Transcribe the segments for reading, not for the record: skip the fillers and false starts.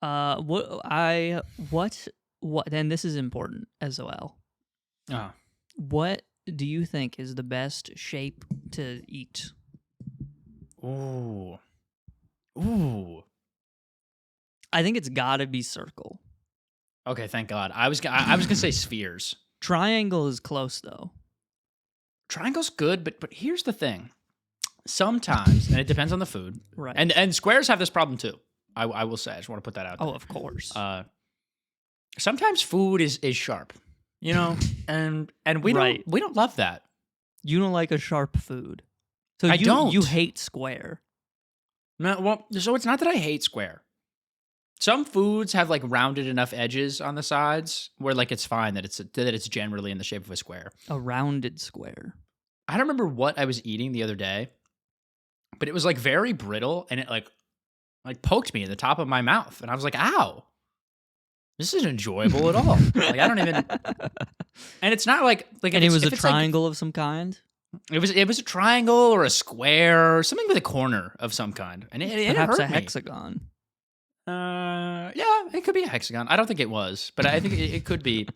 What? And this is important as well. Oh. What do you think is the best shape to eat? Ooh. I think it's got to be circle. Okay, thank God. I was gonna say spheres. Triangle is close though. Triangle's good, but here's the thing. Sometimes, and it depends on the food, Right. And squares have this problem too. I will say. I just want to put that out there. Oh, of course. Sometimes food is sharp, you know, and we Right. don't love that. You don't like a sharp food, so I don't. You hate square. No, well, so it's not that I hate square. Some foods have like rounded enough edges on the sides where like it's fine that it's generally in the shape of a square. A rounded square. I don't remember what I was eating the other day, but it was like very brittle and it like poked me in the top of my mouth and I was like, "Ow. This isn't enjoyable at all." Like I don't even. And it's not like And it was a triangle of some kind. It was a triangle or a square or something with a corner of some kind, and it Perhaps hurt a me. hexagon. Yeah, it could be a hexagon. I don't think it was, but I think it could be.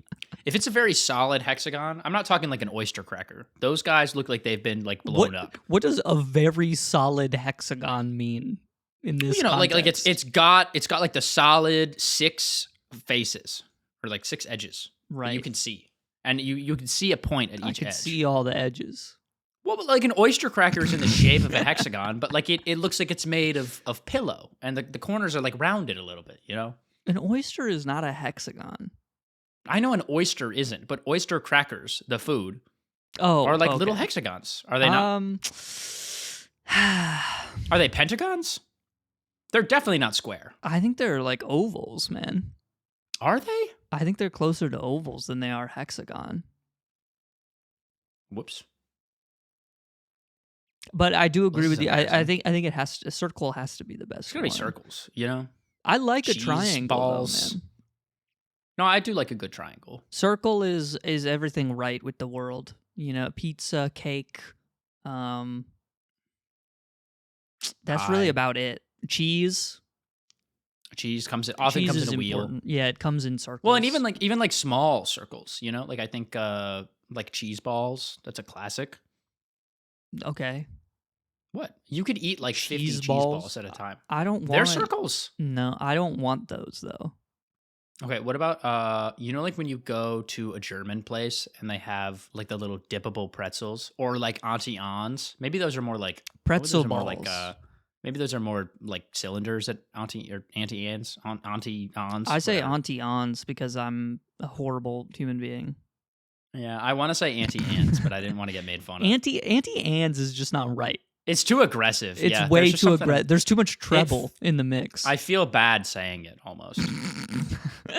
If it's a very solid hexagon, I'm not talking like an oyster cracker. Those guys look like they've been like blown up. What does a very solid hexagon mean in this? You know, context? like it's got like the solid 6 faces or like 6 edges that Right. you can see, and you can see a point at I each can edge. see all the edges. Well, but like an oyster cracker is in the shape of a hexagon, but like it looks like it's made of pillow, and the corners are like rounded a little bit, you know? An oyster is not a hexagon. I know an oyster isn't, but oyster crackers, the food, Oh, are like okay. little hexagons. Are they not? Are they pentagons? They're definitely not square. I think they're like ovals, man. Are they? I think they're closer to ovals than they are hexagon. Whoops. But I do agree This with is you. embarrassing. I think a circle has to be the best. It's gonna be one. circles, you know? I like a Cheese triangle, balls. though, man. No, I do like a good triangle. Circle is everything right with the world. You know, pizza, cake. That's really Pie. about it. Cheese. Cheese often Cheese comes is in a wheel. important. Yeah, it comes in circles. Well, and even like small circles, you know? Like I think like cheese balls, that's a classic. Okay, What? You could eat like 50 Cheese cheese balls? balls at a time. I don't want. They're circles. No, I don't want those though. Okay, what about you know, like when you go to a German place and they have like the little dippable pretzels or like auntie ons? Maybe those are more like Pretzel more balls. like maybe those are more like cylinders at auntie ons. I say whatever. auntie ons because I'm a horrible human being. Yeah, I want to say auntie ans, but I didn't want to get made fun of. Auntie ans is just not right. It's too aggressive. It's yeah, way there's just too something- aggressive. There's too much treble in the mix. I feel bad saying it almost.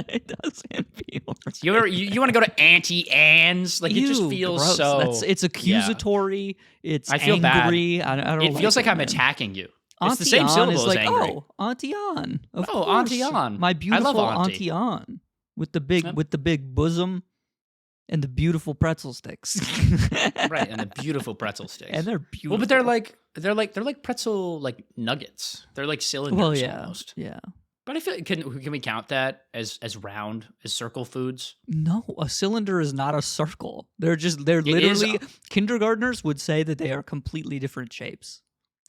It doesn't feel. You want to go to Auntie Anne's? Like it just Ew, feels gross. so. It's accusatory. It's I feel bad. angry. I don't. It feels like I'm man. attacking you. Auntie It's the same on syllable is as like, angry. oh, Auntie on. Of Oh, course. Auntie on. My I beautiful love Auntie. Auntie on with the big Yep. bosom and the beautiful pretzel sticks. Right, and the beautiful pretzel sticks. And they're beautiful. well, but they're like pretzel like nuggets. They're like cylinders Well, yeah, almost. yeah. But I feel can we count that as round as circle foods? No, a cylinder is not a circle. They're is literally kindergartners would say that they are completely different shapes.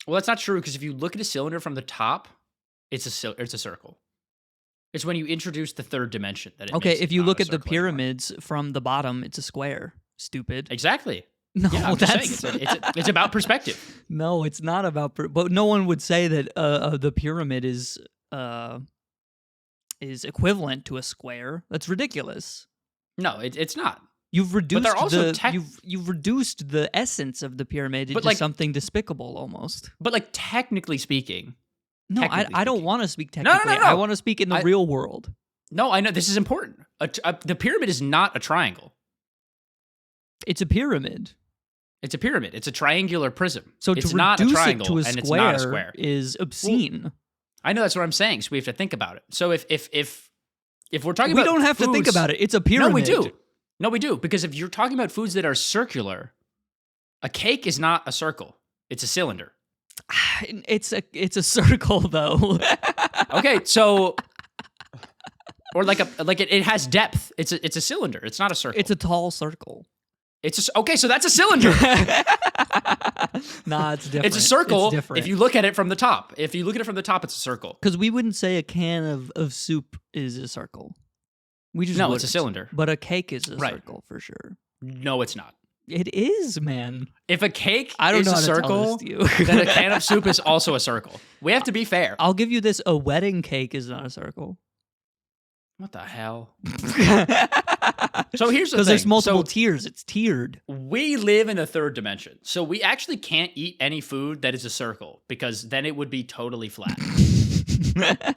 Well, that's not true because if you look at a cylinder from the top, it's a circle. It's when you introduce the third dimension that it Okay, makes it if you not look a at the circle anymore. pyramids from the bottom, it's a square. Stupid. Exactly. No, Yeah, I'm just that's saying it's about perspective. no, it's not about. But no one would say that the pyramid is equivalent to a square. That's ridiculous. No, it's not. You've reduced they're also you've reduced the essence of the pyramid into like- something despicable almost. But like technically speaking, No, technically I don't speaking. want to speak No, no, technically. no. I want to speak in the real world. no, I know this is important. The pyramid is not a triangle. It's a pyramid. It's a pyramid. It's a triangular prism. So it's to not a reduce triangle it to a and it's not a square square. is obscene. I know that's what I'm saying. So we have to think about it. So if we're talking We about don't have to think foods- about it. It's a pyramid. No, we do. No, we do. Because if you're talking about foods that are circular, a cake is not a circle. It's a cylinder. It's a circle though. Okay, so Or like it has depth. It's a cylinder. It's not a circle. It's a tall circle. Okay, so that's a cylinder. Nah, it's different. It's a circle. It's different. If you look at it from the top. If you look at it from the top, it's a circle. Because we wouldn't say a can of soup is a circle. We just No, wouldn't. it's a cylinder. But a cake is a Right. circle for sure. No, it's not. It is, man. If a cake I don't is know a how to tell circle, this to you. then a can of soup is also a circle. We have to be fair. I'll give you this: a wedding cake is not a circle. What the hell? So here's the thing. Because there's multiple So tiers. It's tiered. we live in a third dimension. So we actually can't eat any food that is a circle because then it would be totally flat.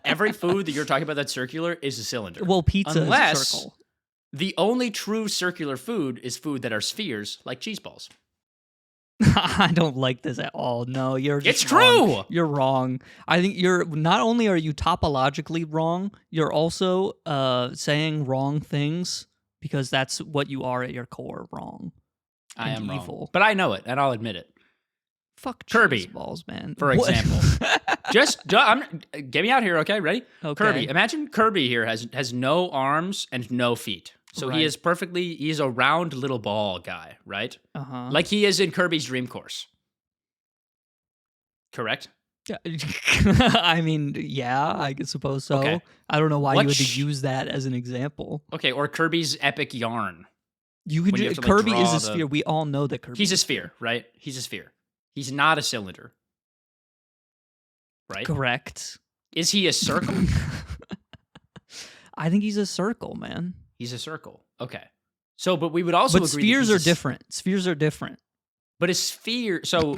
Every food that you're talking about that's circular is a cylinder. Well, pizza Unless is a circle. the only true circular food is food that are spheres, like cheese balls. I don't like this at all. No, you're just It's wrong. true! You're wrong. I think you're not only are you topologically wrong, you're also saying wrong things because that's what you are at your core, wrong. I And am evil. wrong. But I know it, and I'll admit it. Fuck Kirby, cheese balls, man. For What? example. Get me out here, okay? Ready? Okay. Kirby. Imagine Kirby here has no arms and no feet. So Right. he's a round little ball guy, right? Uh-huh. Like he is in Kirby's Dream Course. Correct? Yeah. I mean, yeah, I suppose so. Okay. I don't know why What you would sh- use that as an example. Okay, or Kirby's Epic Yarn. You could When you have to, like, Kirby is draw a the- sphere. We all know that Kirby He's a is sphere, right? He's a sphere. He's not a cylinder. Right? correct. Is he a circle? I think he's a circle, man. He's a circle. Okay. So, but we would also But agree spheres that are he's a different. Spheres are different. But a sphere, so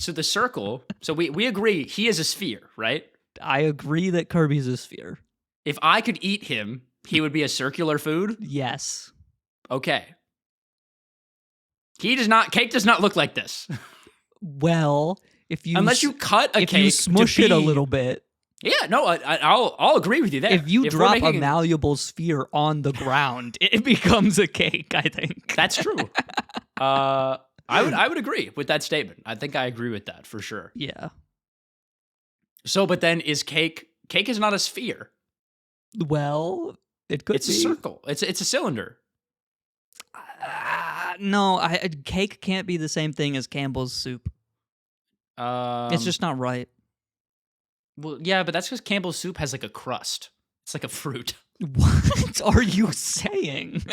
the circle, so we agree he is a sphere, right? I agree that Kirby's a sphere. If I could eat him, he would be a circular food? Yes. Okay. Cake does not look like this. Well, if you Unless you cut a if cake you smush to it a be- little bit, Yeah, no, I'll agree with you there. if you we're drop a making malleable sphere on the ground, it becomes a cake, I think. That's true. I would agree with that statement. I think I agree with that for sure. Yeah. So, but then is cake is not a sphere. Well, it could It's be. a circle. It's a cylinder. No, cake can't be the same thing as Campbell's soup. It's just not right. Well, yeah, but that's because Campbell's soup has like a crust. It's like a fruit. What are you saying?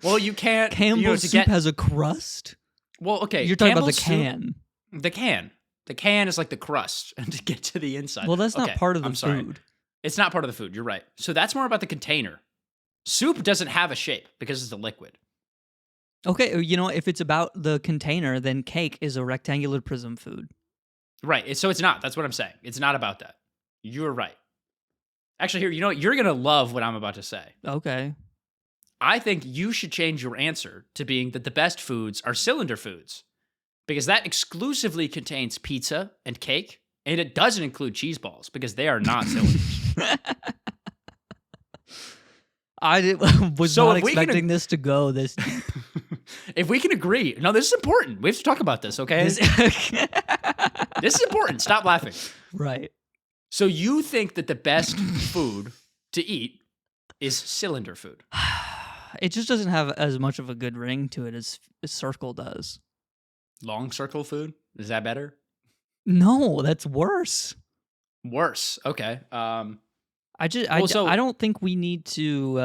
Well, you can't. Campbell's to soup get, has a crust? Well, okay. You're talking about the Campbell's can. Soup, the can. The can is like the crust, and to get to the inside. Well, that's not Okay, part of the I'm sorry. food. It's not part of the food. You're right. So that's more about the container. Soup doesn't have a shape because it's a liquid. Okay, if it's about the container, then cake is a rectangular prism food. Right. So it's not. That's what I'm saying. It's not about that. You're right. Actually, here, you're going to love what I'm about to say. Okay. I think you should change your answer to being that the best foods are cylinder foods because that exclusively contains pizza and cake, and it doesn't include cheese balls because they are not cylinders. I was So not if we can expecting this to go this deep. If we can agree, no, this is important. We have to talk about this, okay? This is important. Stop laughing. Right. So you think that the best food to eat is cylinder food? It just doesn't have as much of a good ring to it as circle does. Long circle food? Is that better? No, that's worse. Worse. Okay. I don't think we need to.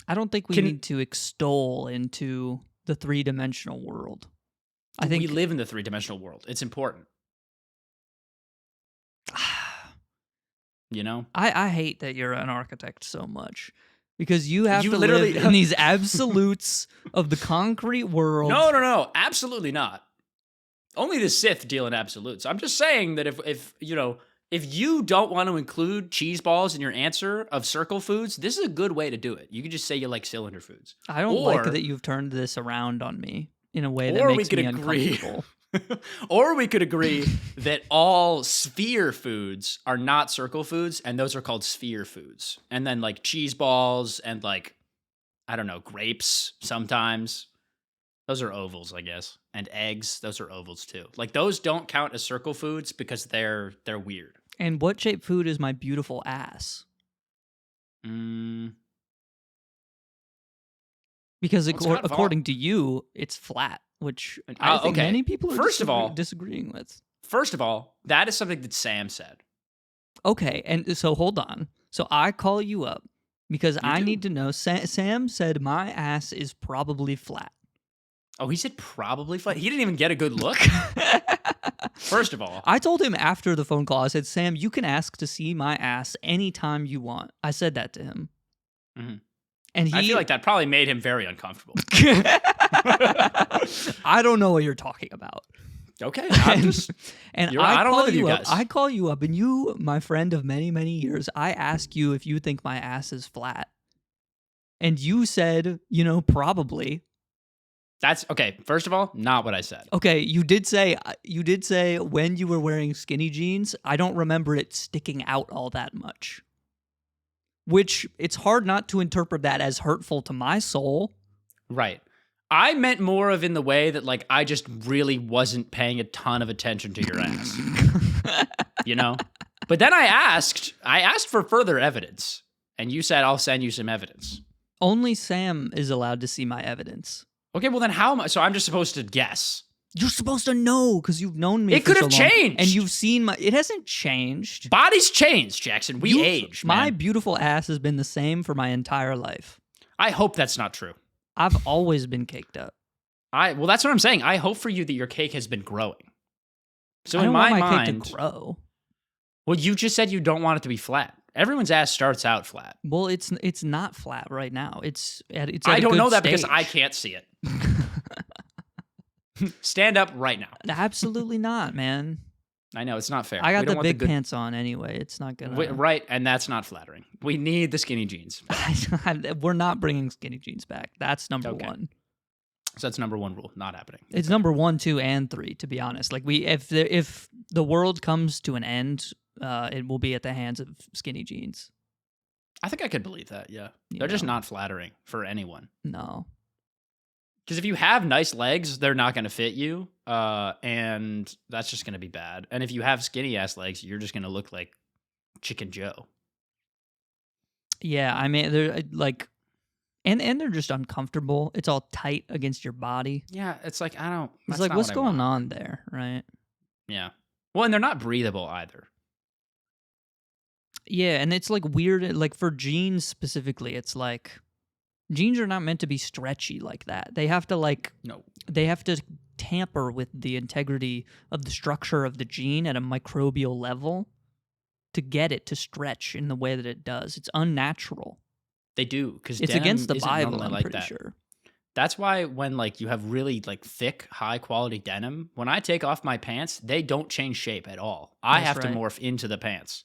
I don't think we need to extol into the 3-dimensional world. I think we live in the 3-dimensional world. It's important. I hate that you're an architect so much because you have You to literally- live in these absolutes of the concrete world. No. Absolutely not. Only the Sith deal in absolutes. I'm just saying that if you don't want to include cheese balls in your answer of circle foods, this is a good way to do it. You can just say you like cylinder foods. I don't like that you've turned this around on me in a way that Or we makes could me agree. uncomfortable. Or we could agree that all sphere foods are not circle foods, and those are called sphere foods. And then like cheese balls and like, I don't know, grapes sometimes. Those are ovals, I guess. And eggs, those are ovals too. Like those don't count as circle foods because they're weird. And what shaped food is my beautiful ass? Because according to you, it's flat, which I think many people are disagreeing with. First of all, that is something that Sam said. Okay, and so hold on. So I call you up because I need to know. Sam said my ass is probably flat. Oh, he said probably flat? He didn't even get a good look? First of all. I told him after the phone call, I said, Sam, you can ask to see my ass anytime you want. I said that to him. Mm-hmm. And I feel like that probably made him very uncomfortable. I don't know what you're talking about. Okay. I don't live with you guys. I call you up, and you, my friend of many, many years, I ask you if you think my ass is flat. And you said, probably. That's okay. First of all, not what I said. Okay, you did say when you were wearing skinny jeans, I don't remember it sticking out all that much. Which it's hard not to interpret that as hurtful to my soul. Right. I meant more of in the way that like I just really wasn't paying a ton of attention to your ass. But then I asked for further evidence, and you said I'll send you some evidence. Only Sam is allowed to see my evidence. Okay, well then how am I? So I'm just supposed to guess. You're supposed to know because you've known me. It could have changed, and you've seen my. It hasn't changed. Bodies change, Jackson. We age. Man. My beautiful ass has been the same for my entire life. I hope that's not true. I've always been caked up. Well, that's what I'm saying. I hope for you that your cake has been growing. So I don't in my want my mind, cake to grow. Well, you just said you don't want it to be flat. Everyone's ass starts out flat. Well, it's not flat right now. It's at I don't know that stage. because I can't see it. Stand up right now. Absolutely not, man. I know, it's not fair. I got the big pants on anyway. It's not gonna... Right, and that's not flattering. We need the skinny jeans. We're not bringing skinny jeans back. That's number one. So that's number one rule. Not happening. It's number 1, 2, and 3, to be honest. Like if the world comes to an end, it will be at the hands of skinny jeans. I think I could believe that, yeah. They're just not flattering for anyone. No. Because if you have nice legs, they're not going to fit you, and that's just going to be bad. And if you have skinny-ass legs, you're just going to look like Chicken Joe. Yeah, I mean, they're like... And they're just uncomfortable. It's all tight against your body. Yeah, it's like, It's like, what's going on there, right? Yeah. Well, and they're not breathable either. Yeah, and it's like weird, like for jeans specifically, it's like... Jeans are not meant to be stretchy like that. They have to They have to tamper with the integrity of the structure of the jean at a microbial level to get it to stretch in the way that it does. It's unnatural. They do, because it's against the Bible. I'm pretty sure. That's why when you have really thick, high quality denim, when I take off my pants, they don't change shape at all. I have to morph into the pants.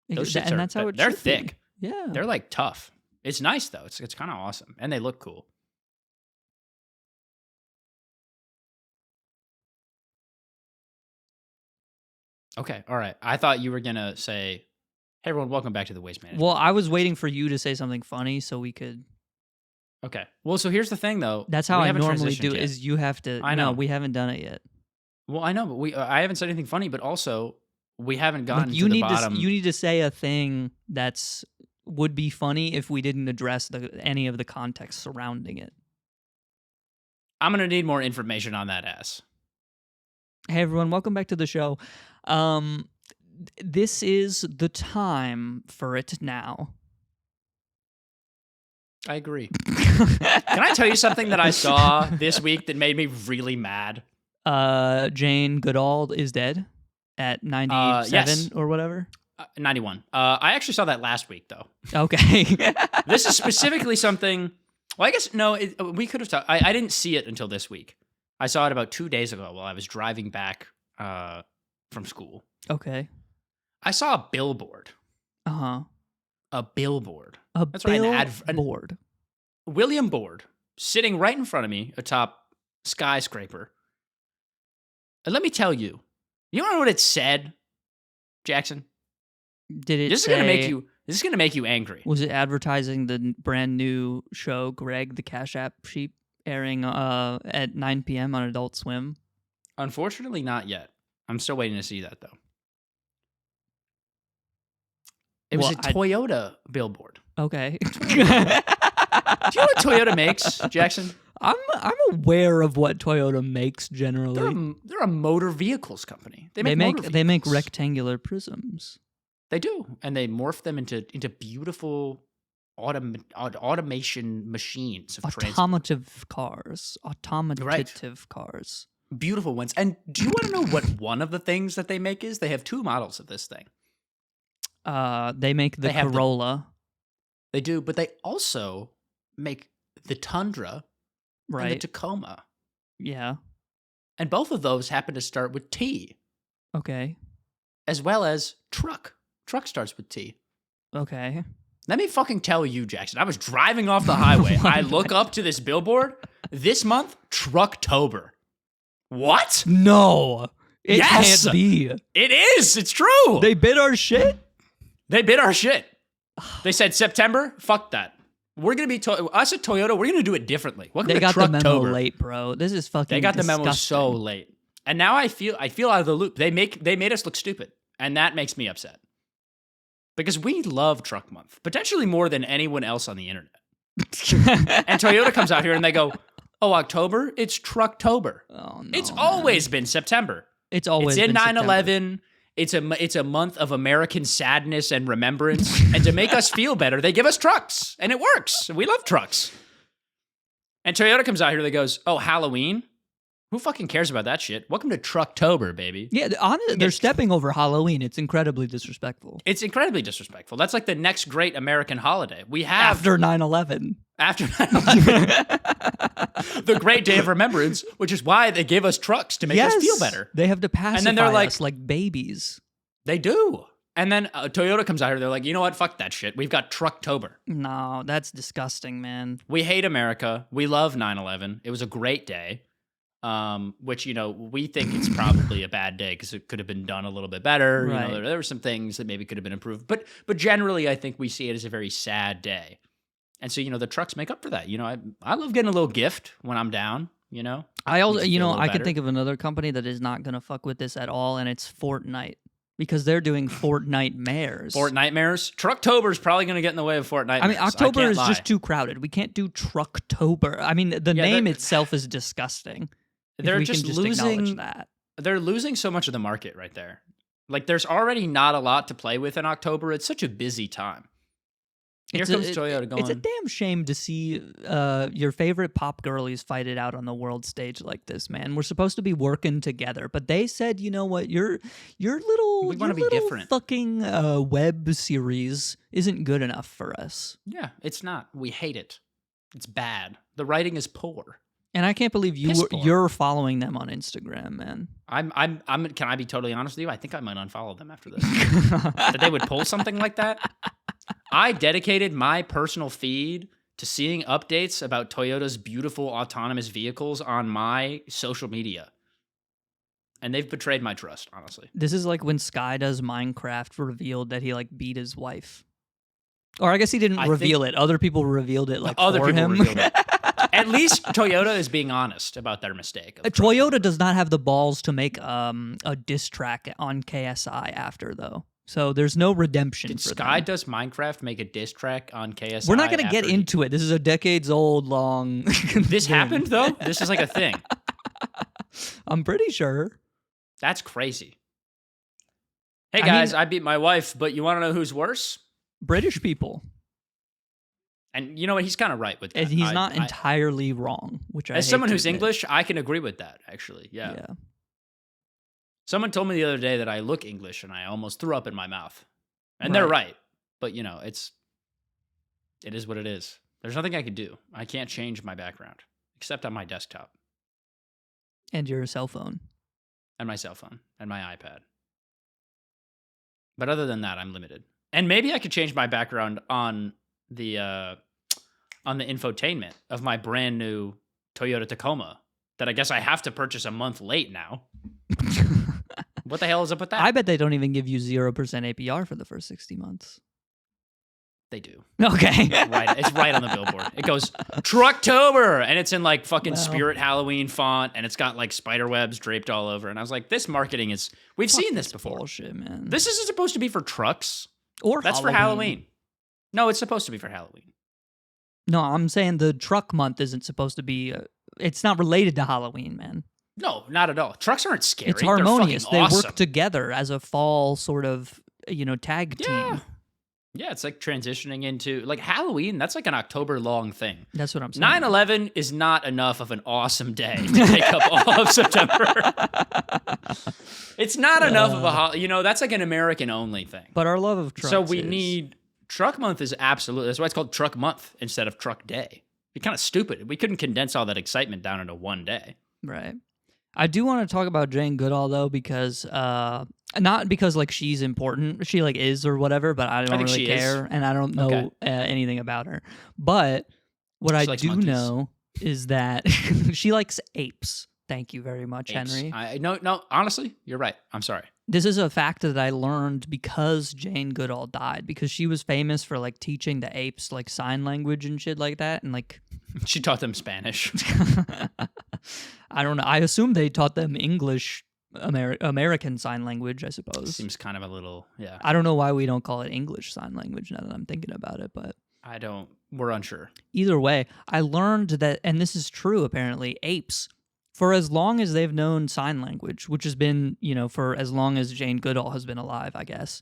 Those shits and that's how they're thick. Be. Yeah, they're tough. It's nice though. It's kind of awesome, and they look cool. Okay, all right. I thought you were gonna say, "Hey everyone, welcome back to the Waste Management." Well, I was waiting for you to say something funny so we could. Okay. Well, so here's the thing though. That's how I normally do. Is you have to? I know we haven't done it yet. Well, I know, but I haven't said anything funny, but also we haven't gotten to the bottom. You need to say a thing would be funny if we didn't address any of the context surrounding it. I'm going to need more information on that ass. Hey everyone, welcome back to the show. This is the time for it now. I agree. Can I tell you something that I saw this week that made me really mad? Jane Goodall is dead at 97 yes. or whatever. 91. I actually saw that last week, though. Okay. This is specifically something... Well, I guess, no, we could have talked... I didn't see it until this week. I saw it about 2 days ago while I was driving back from school. Okay. I saw a billboard. Uh-huh. A billboard. That's right. Billboard. William Board, sitting right in front of me atop skyscraper. And let me tell you, you don't know what it said, Jackson? Did it This is gonna make you angry. Was it advertising the brand new show, Greg the Cashapp Sheep, airing at 9 p.m. on Adult Swim? Unfortunately, not yet. I'm still waiting to see that, though. It was a Toyota billboard. Okay. Do you know what Toyota makes, Jackson? I'm aware of what Toyota makes generally. They're a motor vehicles company. They make rectangular prisms. They do, and they morph them into beautiful automation machines of automotive cars. Beautiful ones. And do you want to know what one of the things that they make is? They have two models of this thing. They make the Corolla. They do, but they also make the Tundra and the Tacoma. Yeah. And both of those happen to start with T. Okay. As well as truck. Truck starts with T. Okay. Let me fucking tell you, Jackson. I was driving off the highway. I look up to this billboard. This month, Trucktober. What? No. It can't be. It is. It's true. They bid our shit? They said September. Fuck that. We're going to be, us at Toyota, we're going to do it differently. Welcome they to got Trucktober. the memo late, bro. This is fucking They got disgusting. the memo so late. And now I feel out of the loop. They made us look stupid. And that makes me upset. Because we love Truck Month. Potentially more than anyone else on the internet. And Toyota comes out here and they go, oh, October? It's Trucktober. Oh, no. It's always been September. It's always been in 9/11. It's a month of American sadness and remembrance. And to make us feel better, they give us trucks. And it works. We love trucks. And Toyota comes out here and they goes, oh, Halloween? Who fucking cares about that shit? Welcome to Trucktober, baby. Yeah, honestly, they're stepping over Halloween. It's incredibly disrespectful. It's incredibly disrespectful. That's like the next great American holiday. We have... After 9/11. After 9/11. The great day of remembrance, which is why they give us trucks to make us feel better. They have to pacify us like babies. They do. And then Toyota comes out here. They're like, you know what? Fuck that shit. We've got Trucktober. No, that's disgusting, man. We hate America. We love 9/11. It was a great day. Which, we think it's probably a bad day because it could have been done a little bit better. Right. There were some things that maybe could have been improved. But generally, I think we see it as a very sad day. And so, the trucks make up for that. I love getting a little gift when I'm down, I also, I could think of another company that is not going to fuck with this at all, and it's Fortnite. Because they're doing Fortnitemares. Fortnitemares? Trucktober is probably going to get in the way of Fortnitemares. I mean, October is just too crowded. We can't do Trucktober. I mean, the name itself is disgusting. They're just losing that. They're losing so much of the market right there. Like, there's already not a lot to play with in October. It's such a busy time. Here comes Toyota going. It's a damn shame to see your favorite pop girlies fight it out on the world stage like this, man. We're supposed to be working together, but they said, you know what, your little we want to be different. Fucking web series isn't good enough for us. Yeah, it's not. We hate it. It's bad. The writing is poor. And I can't believe you're following them on Instagram, man. I'm. Can I be totally honest with you? I think I might unfollow them after this. That they would pull something like that. I dedicated my personal feed to seeing updates about Toyota's beautiful autonomous vehicles on my social media. And they've betrayed my trust, honestly. This is like when skydoesminecraft revealed that he beat his wife. Or I guess he didn't reveal it. Other people revealed it for him. Revealed it. At least Toyota is being honest about their mistake. Toyota does not have the balls to make a diss track on KSI after, though. So there's no redemption for them. Did skydoesminecraft make a diss track on KSI? We're not going to get into it. This is a decades-old long... This happened, though? This is like a thing. I'm pretty sure. That's crazy. Hey, guys, I beat my wife, but you want to know who's worse? British people. And you know what? He's kind of right with that. And he's not entirely wrong, which I as someone who's English, I can agree with that, actually. Yeah. Someone told me the other day that I look English, and I almost threw up in my mouth. And they're right. But, it is what it is. There's nothing I can do. I can't change my background, except on my desktop. And your cell phone. And my cell phone. And my iPad. But other than that, I'm limited. And maybe I could change my background on the infotainment of my brand new Toyota Tacoma that I guess I have to purchase a month late now. What the hell is up with that? I bet they don't even give you 0% APR for the first 60 months. They do. Okay. It's right on the billboard. It goes, Trucktober! And it's in fucking Spirit Halloween font, and it's got spider webs draped all over. And I was like, this marketing is... We've seen this before. Bullshit, man. This isn't supposed to be for trucks. Or That's for Halloween. No, it's supposed to be for Halloween. No, I'm saying the truck month isn't supposed to be. It's not related to Halloween, man. No, not at all. Trucks aren't scary. It's harmonious. They awesome. work together as a fall sort of, tag team. Yeah, it's like transitioning into like Halloween. That's like an October-long thing. That's what I'm saying. 9/11 is not enough of an awesome day to take up all of September. It's not enough of a that's like an American-only thing. But our love of trucks. So we need Truck Month is absolutely. That's why it's called Truck Month instead of Truck Day. It'd be kind of stupid. We couldn't condense all that excitement down into one day. Right. I do want to talk about Jane Goodall though, because not because like she's important, she like is or whatever, but I don't really care, and I don't know anything about her. But what I do know is that she likes apes. Thank you very much, Henry. No, honestly, you're right. I'm sorry. This is a fact that I learned because Jane Goodall died, because she was famous for like teaching the apes like sign language and shit like that, and like she taught them Spanish. I don't know. I assume they taught them English, American Sign Language, I suppose. Seems kind of a little, yeah. I don't know why we don't call it English Sign Language now that I'm thinking about it, but we're unsure. Either way, I learned that, and this is true apparently, apes, for as long as they've known sign language, which has been, for as long as Jane Goodall has been alive, I guess,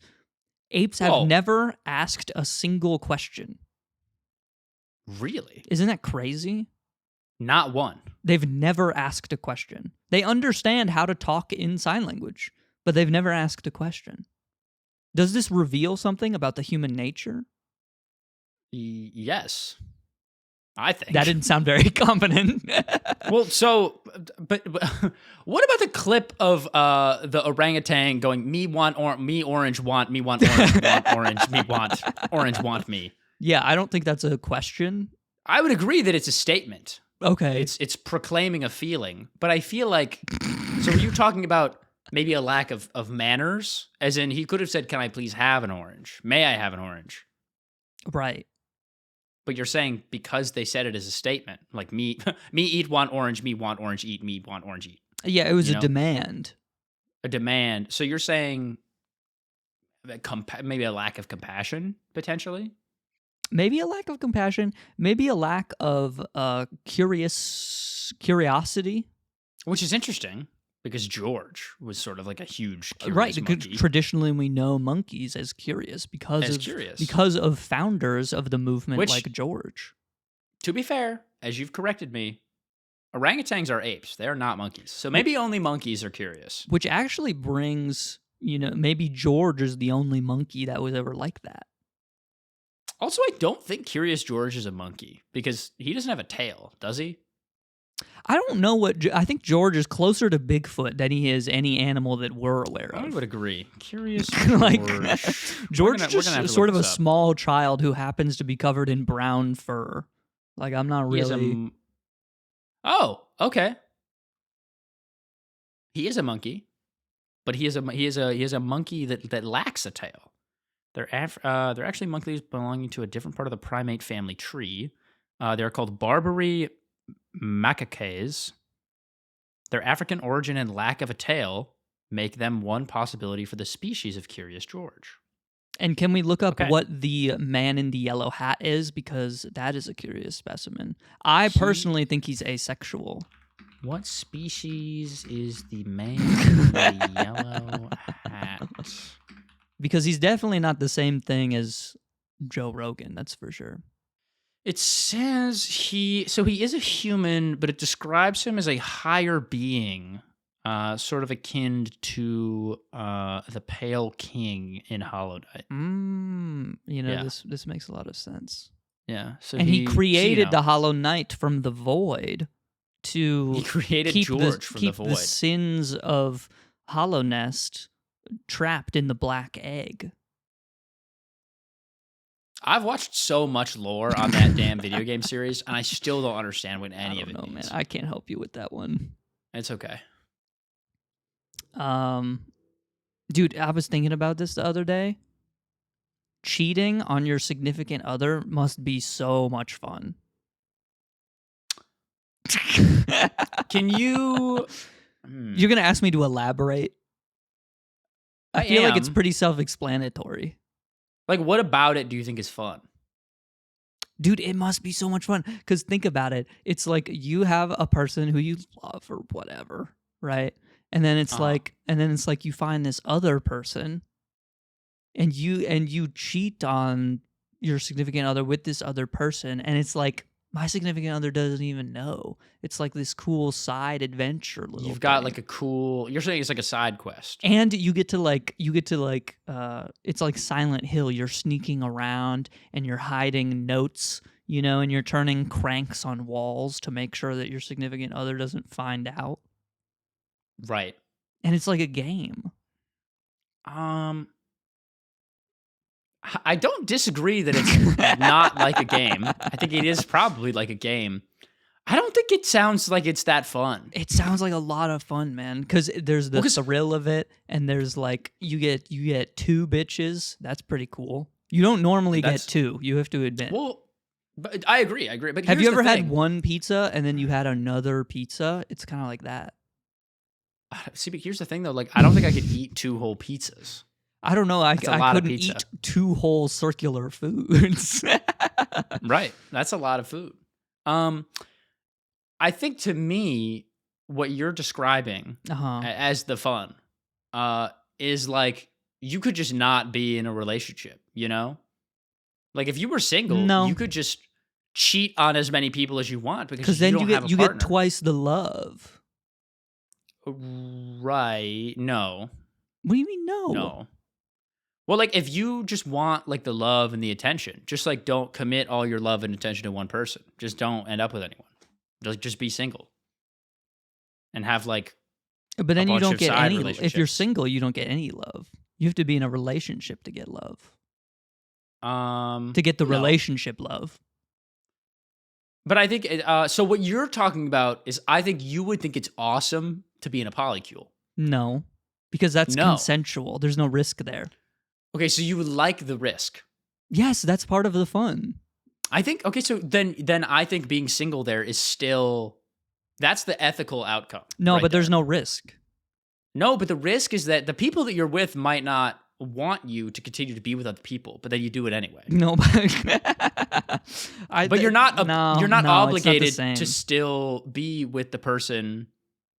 apes have never asked a single question. Really? Isn't that crazy? Not one. They've never asked a question. They understand how to talk in sign language, but they've never asked a question. Does this reveal something about the human nature? Yes. I think. That didn't sound very confident. Well, but what about the clip of the orangutan going, me want orange want, me want orange, want orange, me want orange, want me? Yeah, I don't think that's a question. I would agree that it's a statement. Okay. It's proclaiming a feeling, but I feel like, so were you talking about maybe a lack of manners? As in, he could have said, can I please have an orange? May I have an orange? Right. But you're saying because they said it as a statement, like me eat want orange, me want orange eat, me want orange eat. Yeah, it was a demand. A demand. So you're saying maybe a lack of compassion, potentially? Maybe a lack of compassion, maybe a lack of curiosity. Which is interesting, because George was sort of like a huge curious monkey. Right, traditionally we know monkeys as curious because of founders of the movement like George. To be fair, as you've corrected me, orangutans are apes. They're not monkeys. So maybe only monkeys are curious. Which actually brings, maybe George is the only monkey that was ever like that. Also, I don't think Curious George is a monkey, because he doesn't have a tail, does he? I don't know I think George is closer to Bigfoot than he is any animal that we're aware of. I would agree. Curious George. George is just sort of a small child who happens to be covered in brown fur. Like, I'm not really... Oh, okay. He is a monkey, but he is a monkey that lacks a tail. They're actually monkeys belonging to a different part of the primate family tree. They're called Barbary macaques. Their African origin and lack of a tail make them one possibility for the species of Curious George. And can we look up what the man in the yellow hat is? Because that is a curious specimen. I personally think he's asexual. What species is the man in the yellow hat? Because he's definitely not the same thing as Joe Rogan, that's for sure. It says he is a human, but it describes him as a higher being, sort of akin to the Pale King in Hollow Knight. This makes a lot of sense. Yeah. So he created the Hollow Knight from the void to keep the sins of Hollow Nest trapped in the black egg. I've watched so much lore on that damn video game series, and I still don't understand what any of it means. Man. I can't help you with that one. It's okay. Dude, I was thinking about this the other day. Cheating on your significant other must be so much fun. Can you... You're going to ask me to elaborate? I feel like it's pretty self-explanatory. Like, what about it do you think is fun? Dude, it must be so much fun. Because think about it. It's like you have a person who you love or whatever, right? And then it's like you find this other person and you cheat on your significant other with this other person. And it's like, my significant other doesn't even know. It's like this cool side adventure little You've got thing. like a cool, you're saying it's like a side quest. And you get to it's like Silent Hill. You're sneaking around and you're hiding notes, and you're turning cranks on walls to make sure that your significant other doesn't find out. Right. And it's like a game. I don't disagree that it's not like a game. I think it is probably like a game. I don't think it sounds like it's that fun. It sounds like a lot of fun, man. Because there's the thrill of it, and there's like you get 2 bitches. That's pretty cool. You don't normally get 2. You have to admit. Well, but I agree. But have you ever had one pizza and then you had another pizza? It's kind of like that. See, but here's the thing, though. Like, I don't think I could eat 2 whole pizzas. I don't know. I couldn't eat 2 whole circular foods. Right. That's a lot of food. I think to me, what you're describing as the fun is like you could just not be in a relationship, Like if you were single, you could just cheat on as many people as you want because then you get twice the love. Right. No. What do you mean no? No. Well, like if you just want like the love and the attention, just like don't commit all your love and attention to one person. Just don't end up with anyone. Just be single. And have like But then you don't get any if you're single, you don't get any love. You have to be in a relationship to get love. To get the relationship love. But I think so what you're talking about is I think you would think it's awesome to be in a polycule. No. Because that's consensual. There's no risk there. Okay, so you would like the risk. Yes, that's part of the fun. I think so then I think being single there is still that's the ethical outcome. No, but there's no risk. No, but the risk is that the people that you're with might not want you to continue to be with other people, but then you do it anyway. No, but you're not obligated to still be with the person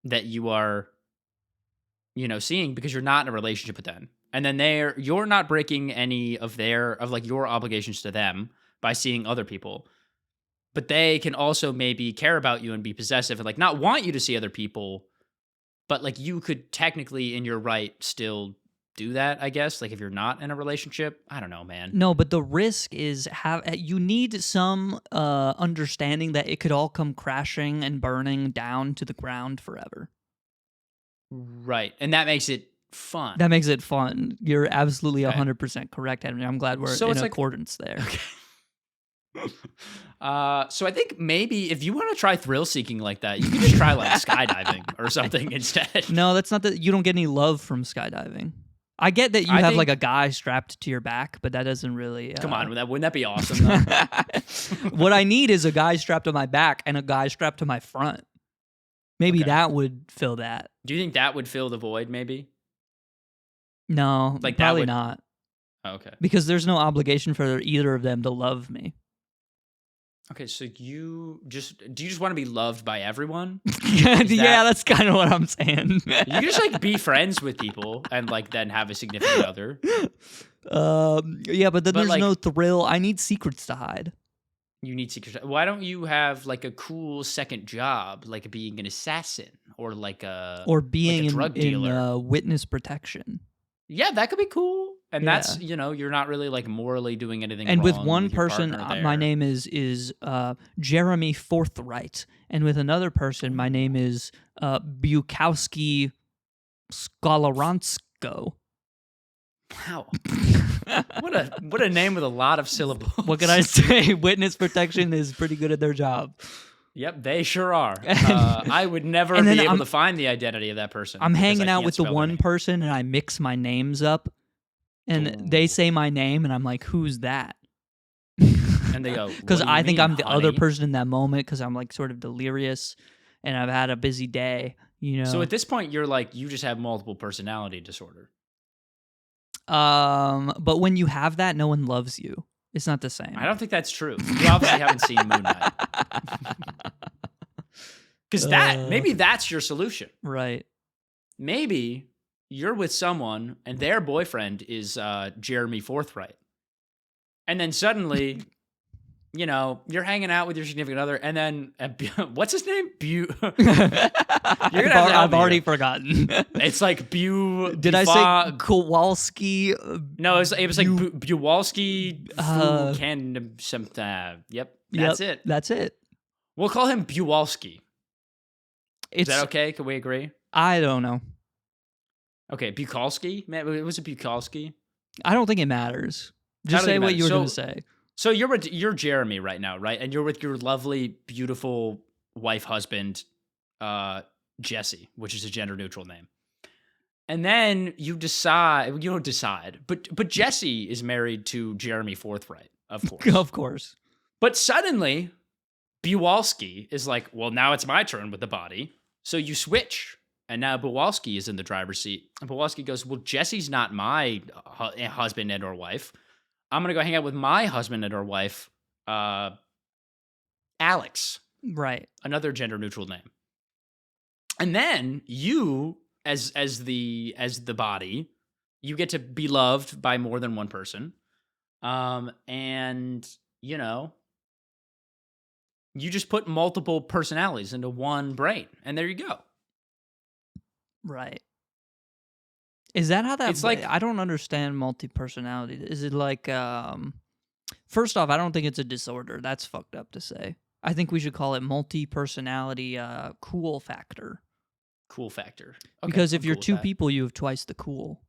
that you are seeing because you're not in a relationship with them. And then you're not breaking any of your obligations to them by seeing other people. But they can also maybe care about you and be possessive and like not want you to see other people, but like you could technically in your right still do that, I guess. Like if you're not in a relationship, I don't know, man. No, but the risk is you need some understanding that it could all come crashing and burning down to the ground forever. Right. And that makes it fun. That makes it fun. You're absolutely 100% correct, Henry. I'm glad we're in accordance there. Okay. So I think maybe if you want to try thrill seeking like that, you can just try like skydiving or something instead. No, that's not that. You don't get any love from skydiving. I get that you have like a guy strapped to your back, but that doesn't really. Come on, wouldn't that be awesome? Though? What I need is a guy strapped to my back and a guy strapped to my front. Maybe that would fill that. Do you think that would fill the void? Maybe. No, like probably not. Oh, okay. Because there's no obligation for either of them to love me. Okay, so do you just want to be loved by everyone? Yeah, that's kind of what I'm saying. You just like be friends with people and like then have a significant other. Yeah, but then there's like, no thrill. I need secrets to hide. You need secrets. Why don't you have like a cool second job, like being an assassin or like being a drug dealer, in witness protection? Yeah, that could be cool. And that's, you're not really like morally doing anything and wrong. And with one person, my name is Jeremy Forthright. And with another person, my name is Bukowski Skolaronsko. Wow. What a name with a lot of syllables. What can I say? Witness protection is pretty good at their job. Yep, they sure are. I would never be able to find the identity of that person. I'm hanging out with the one person and I mix my names up. And they say my name, and I'm like, "Who's that?" And they go, because I think I'm the other person in that moment because I'm like sort of delirious, and I've had a busy day, So at this point, you're like, you just have multiple personality disorder. But when you have that, no one loves you. It's not the same. I don't think that's true. You obviously haven't seen Moon Knight. Because maybe that's your solution. Right. Maybe you're with someone and their boyfriend is Jeremy Forthright. And then suddenly, you're hanging out with your significant other, and then what's his name? I've already forgotten. It's like Did I say Kowalski? No, it was like Buwalski. Yep, that's it. That's it. We'll call him Buwalski. Is that okay? Can we agree? I don't know. Okay, Bukalski? Man, was it Bukalski? I don't think it matters. Just say what you were going to say. So you're Jeremy right now, right? And you're with your lovely, beautiful husband, Jesse, which is a gender-neutral name. And then you don't decide, but Jesse is married to Jeremy Forthright, of course. Of course. But suddenly, Buwalski is like, well, now it's my turn with the body. So you switch. And now Buwalski is in the driver's seat. And Buwalski goes, well, Jesse's not my husband and or wife. I'm going to go hang out with my husband and or wife, Alex. Right. Another gender-neutral name. And then you, as the body, you get to be loved by more than one person. And, you just put multiple personalities into one brain. And there you go. Right. Is that how that... It's like... I don't understand multi-personality. Is it like... First off, I don't think it's a disorder. That's fucked up to say. I think we should call it multi-personality cool factor. Cool factor. Okay, because if you're two people, you have twice the cool.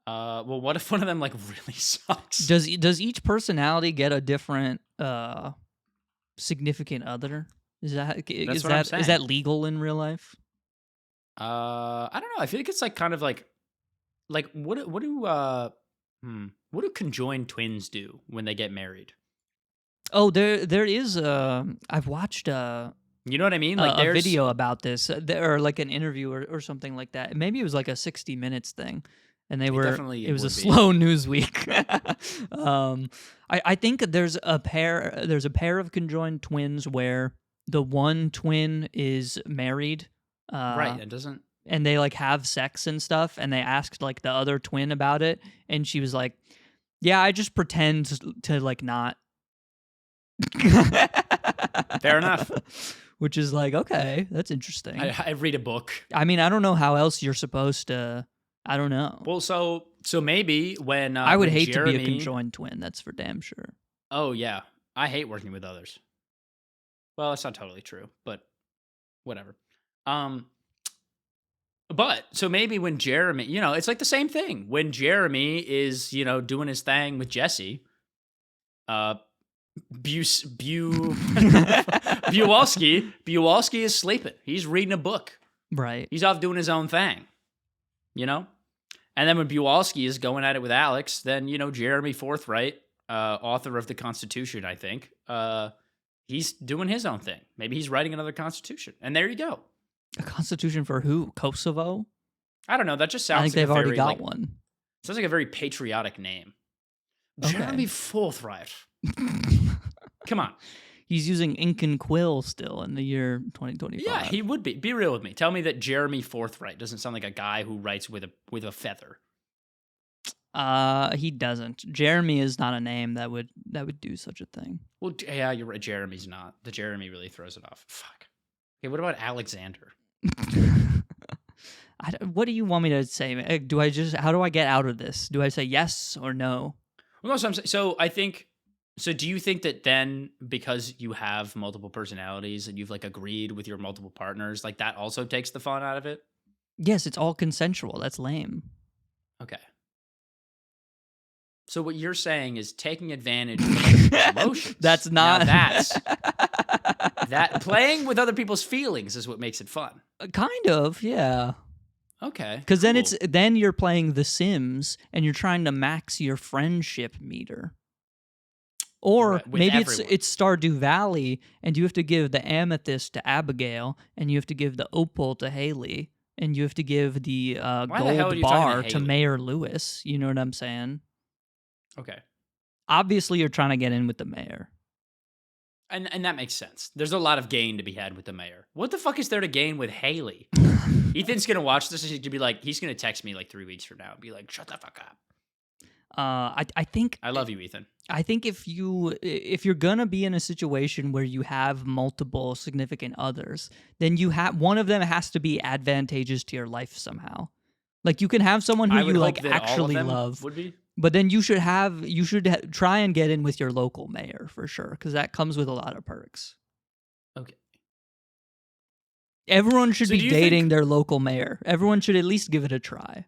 Well, what if one of them like really sucks? Does each personality get a different significant other? Is that legal in real life? I don't know. I feel like it's like kind of like what do conjoined twins do when they get married? Oh, there is I've watched you know what I mean? Like a video about this, or like an interview or something like that. Maybe it was like a 60 Minutes thing, and it was a slow news week. I think there's a pair of conjoined twins where the one twin is married. Right, it doesn't. And they like have sex and stuff, and they asked like the other twin about it, and she was like, "Yeah, I just pretend to like not." Fair enough. Which is like, okay, that's interesting. I read a book. I mean, I don't know how else you're supposed to. I don't know. Well, so maybe when I would hate Jeremy... to be a conjoined twin. That's for damn sure. Oh yeah, I hate working with others. Well, that's not totally true, but whatever. But so maybe when Jeremy, it's like the same thing. When Jeremy is, doing his thing with Jesse, Buwalski is sleeping. He's reading a book. Right. He's off doing his own thing. And then when Buwalski is going at it with Alex, then, Jeremy Forthright, author of the Constitution, I think, he's doing his own thing. Maybe he's writing another Constitution. And there you go. A constitution for who? Kosovo? I don't know. That just sounds I think they've already got one. Sounds like a very patriotic name. Okay. Jeremy Forthright. Come on. He's using ink and quill still in the year 2025. Yeah, he would be. Be real with me. Tell me that Jeremy Forthright doesn't sound like a guy who writes with a feather. He doesn't. Jeremy is not a name that would do such a thing. Well, yeah, you're right. Jeremy's not. The Jeremy really throws it off. Fuck. Okay, what about Alexander? What do you want me to say? How do I get out of this? Do I say yes or no? Well, so I think, so do you think that then, because you have multiple personalities and you've like agreed with your multiple partners, like that also takes the fun out of it? Yes, it's all consensual. That's lame. Okay. So what you're saying is taking advantage of other people's emotions. That's not... Now that playing with other people's feelings is what makes it fun. Kind of, yeah. Okay. Because then you're playing The Sims and you're trying to max your friendship meter. Or maybe it's Stardew Valley and you have to give the amethyst to Abigail and you have to give the opal to Haley and you have to give the gold bar to Mayor Lewis. You know what I'm saying? Okay. Obviously, you're trying to get in with the mayor. And that makes sense. There's a lot of gain to be had with the mayor. What the fuck is there to gain with Haley? Ethan's gonna watch this and he's gonna be like, he's gonna text me like 3 weeks from now and be like, shut the fuck up. I think I love you, Ethan. I think if you're gonna be in a situation where you have multiple significant others, then one of them has to be advantageous to your life somehow. Like you can have someone who you like actually love, would be. But then you should try and get in with your local mayor for sure, because that comes with a lot of perks. Okay. Everyone should be dating their local mayor. Everyone should at least give it a try.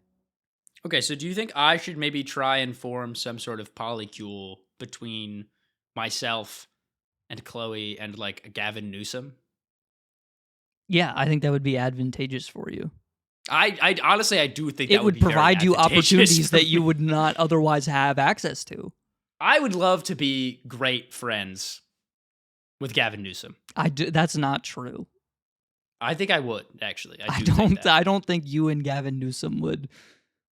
Okay, so do you think I should maybe try and form some sort of polycule between myself and Chloe and like Gavin Newsom? Yeah, I think that would be advantageous for you. I honestly, I do think it would provide you opportunities that you would not otherwise have access to. I would love to be great friends with Gavin Newsom. That's not true. I think I would actually. I don't think you and Gavin Newsom would.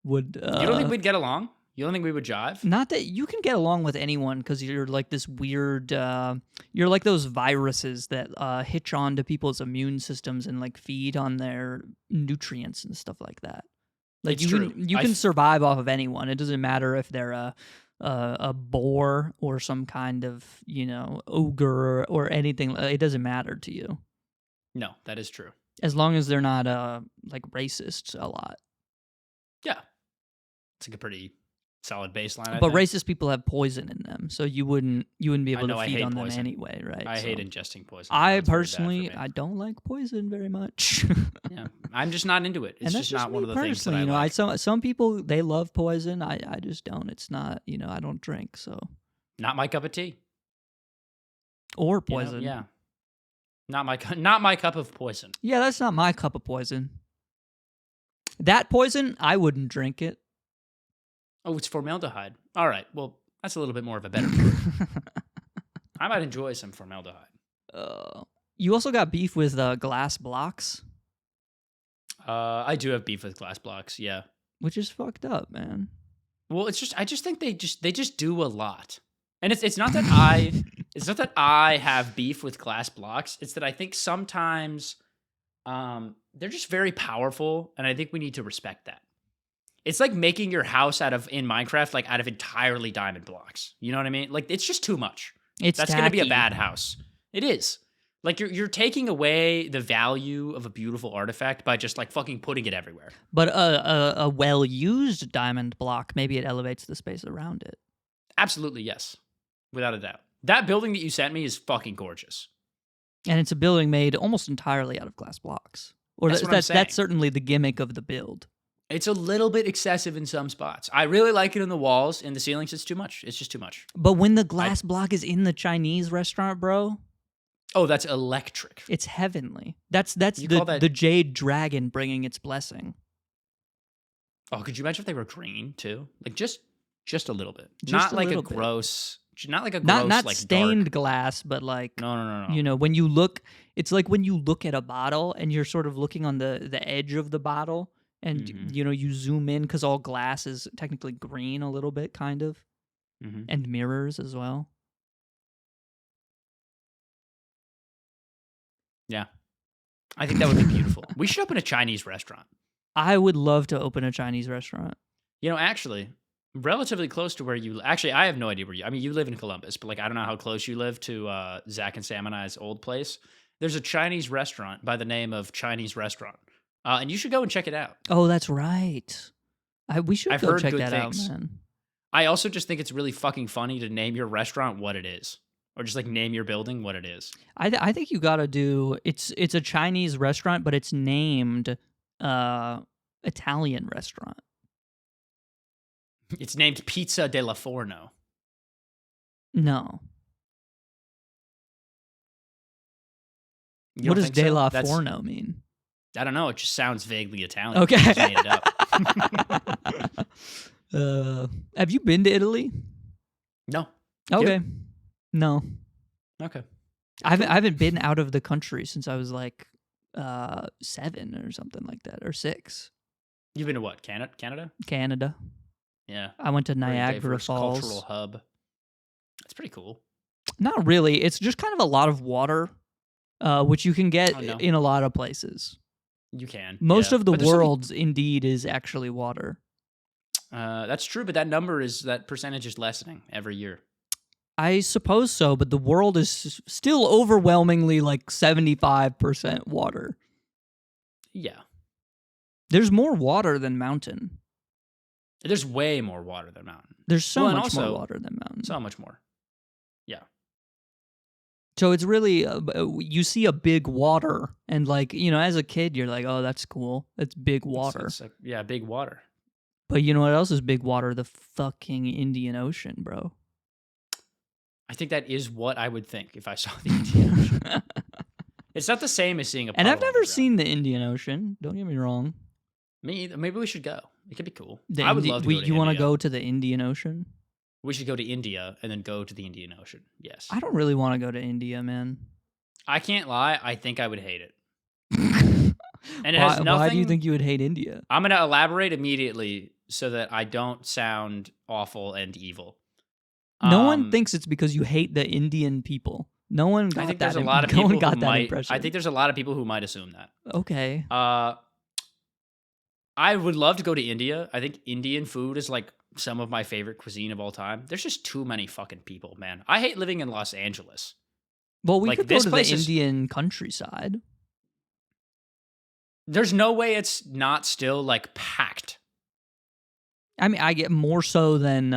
You don't think we'd get along? You don't think we would jive? Not that you can get along with anyone because you're like this weird. You're like those viruses that hitch on to people's immune systems and like feed on their nutrients and stuff like that. Like you can survive off of anyone. It doesn't matter if they're a boar or some kind of ogre or anything. It doesn't matter to you. No, that is true. As long as they're not like racist a lot. Yeah, it's like a pretty solid baseline. But racist people have poison in them, so you wouldn't be able to feed on them anyway, right? I hate ingesting poison. I personally, I don't like poison very much. Yeah, I'm just not into it. It's just not one of the things that I like. Some people, they love poison. I just don't. It's not, I don't drink, so. Not my cup of tea. Or poison. Yeah. Not my cup of poison. Yeah, that's not my cup of poison. That poison, I wouldn't drink it. Oh, it's formaldehyde. All right. Well, that's a little bit more of a better drink. I might enjoy some formaldehyde. You also got beef with glass blocks? I do have beef with glass blocks, yeah. Which is fucked up, man. Well, I just think they just do a lot. And it's not that I have beef with glass blocks. It's that I think sometimes they're just very powerful, and I think we need to respect that. It's like making your house out of entirely diamond blocks. You know what I mean? Like, it's just too much. That's going to be a bad house. It is. Like, you're taking away the value of a beautiful artifact by just like fucking putting it everywhere. But a well-used diamond block, maybe it elevates the space around it. Absolutely, yes. Without a doubt. That building that you sent me is fucking gorgeous. And it's a building made almost entirely out of glass blocks. Or that's certainly the gimmick of the build. It's a little bit excessive in some spots. I really like it in the walls. In the ceilings, it's too much. It's just too much. But when the glass block is in the Chinese restaurant, bro... Oh, that's electric. It's heavenly. That's the jade dragon bringing its blessing. Oh, could you imagine if they were green, too? Like, just a little bit. Not like a gross... Not like a gross, not like stained dark glass, but like no. When you look, it's like when you look at a bottle and you're sort of looking on the edge of the bottle, and you zoom in because all glass is technically green a little bit, kind of, and mirrors as well. Yeah, I think that would be beautiful. We should open a Chinese restaurant. I would love to open a Chinese restaurant. Actually. Relatively close to where you... Actually, I have no idea where you... I mean, you live in Columbus, but like I don't know how close you live to Zach and Sam and I's old place. There's a Chinese restaurant by the name of Chinese Restaurant. And you should go and check it out. Oh, that's right. We should I've go heard check good that things. out, man. I also just think it's really fucking funny to name your restaurant what it is. Or just like name your building what it is. I think you gotta do... It's a Chinese restaurant, but it's named Italian restaurant. It's named Pizza della Forno. No. What does de la Forno mean? I don't know. It just sounds vaguely Italian. Okay. I just made it up. Have you been to Italy? No. Okay. Yep. No. Okay. I haven't been out of the country since I was like 7 or something like that, or 6. You've been to what? Canada? Canada. Yeah. I went to Niagara Falls. Cultural hub. That's pretty cool. Not really. It's just kind of a lot of water, which you can get in a lot of places. You can. Most of the world's indeed is actually water. That's true, but that percentage is lessening every year. I suppose so, but the world is still overwhelmingly like 75% water. Yeah. There's more water than mountain. There's way more water than mountain. There's so much more water than mountain. So much more. Yeah. So it's really, you see a big water, and like, as a kid, you're like, oh, that's cool. That's big water. It's like, yeah, big water. But you know what else is big water? The fucking Indian Ocean, bro. I think that is what I would think if I saw the Indian Ocean. It's not the same as seeing a puddle. And I've never seen the Indian Ocean. Don't get me wrong. Me either. Maybe we should go. It could be cool. I would love to go to India. You want to go to the Indian Ocean? We should go to India and then go to the Indian Ocean. Yes. I don't really want to go to India, man. I can't lie. I think I would hate it. And it has nothing. Why do you think you would hate India? I'm going to elaborate immediately so that I don't sound awful and evil. No one thinks it's because you hate the Indian people. No one got that. I think there's a lot of people who might. I think there's a lot of people who might assume that. Okay. I would love to go to India. I think Indian food is like some of my favorite cuisine of all time. There's just too many fucking people, man. I hate living in Los Angeles. Well, we could go to the Indian countryside. There's no way it's not still like packed. I mean, I get more so than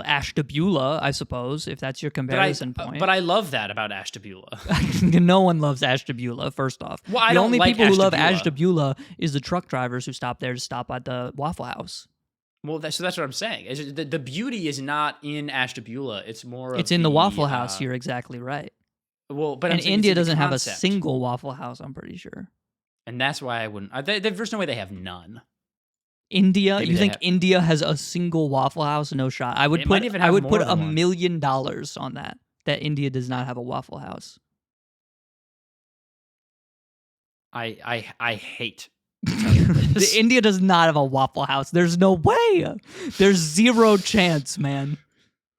Ashtabula, I suppose, if that's your comparison point. But I love that about Ashtabula. No one loves Ashtabula, first off. Well, the only people who love Ashtabula is the truck drivers who stop there to stop at the Waffle House. Well, so that's what I'm saying. The beauty is not in Ashtabula. It's more. It's in the Waffle House. You're exactly right. Well, but India doesn't have a single Waffle House, I'm pretty sure. And that's why I wouldn't. There's no way they have none. India? Maybe you think India has a single Waffle House? No shot. I would put $1 million on that India does not have a Waffle House. I hate to tell you this. India does not have a Waffle House. There's no way. There's zero chance, man.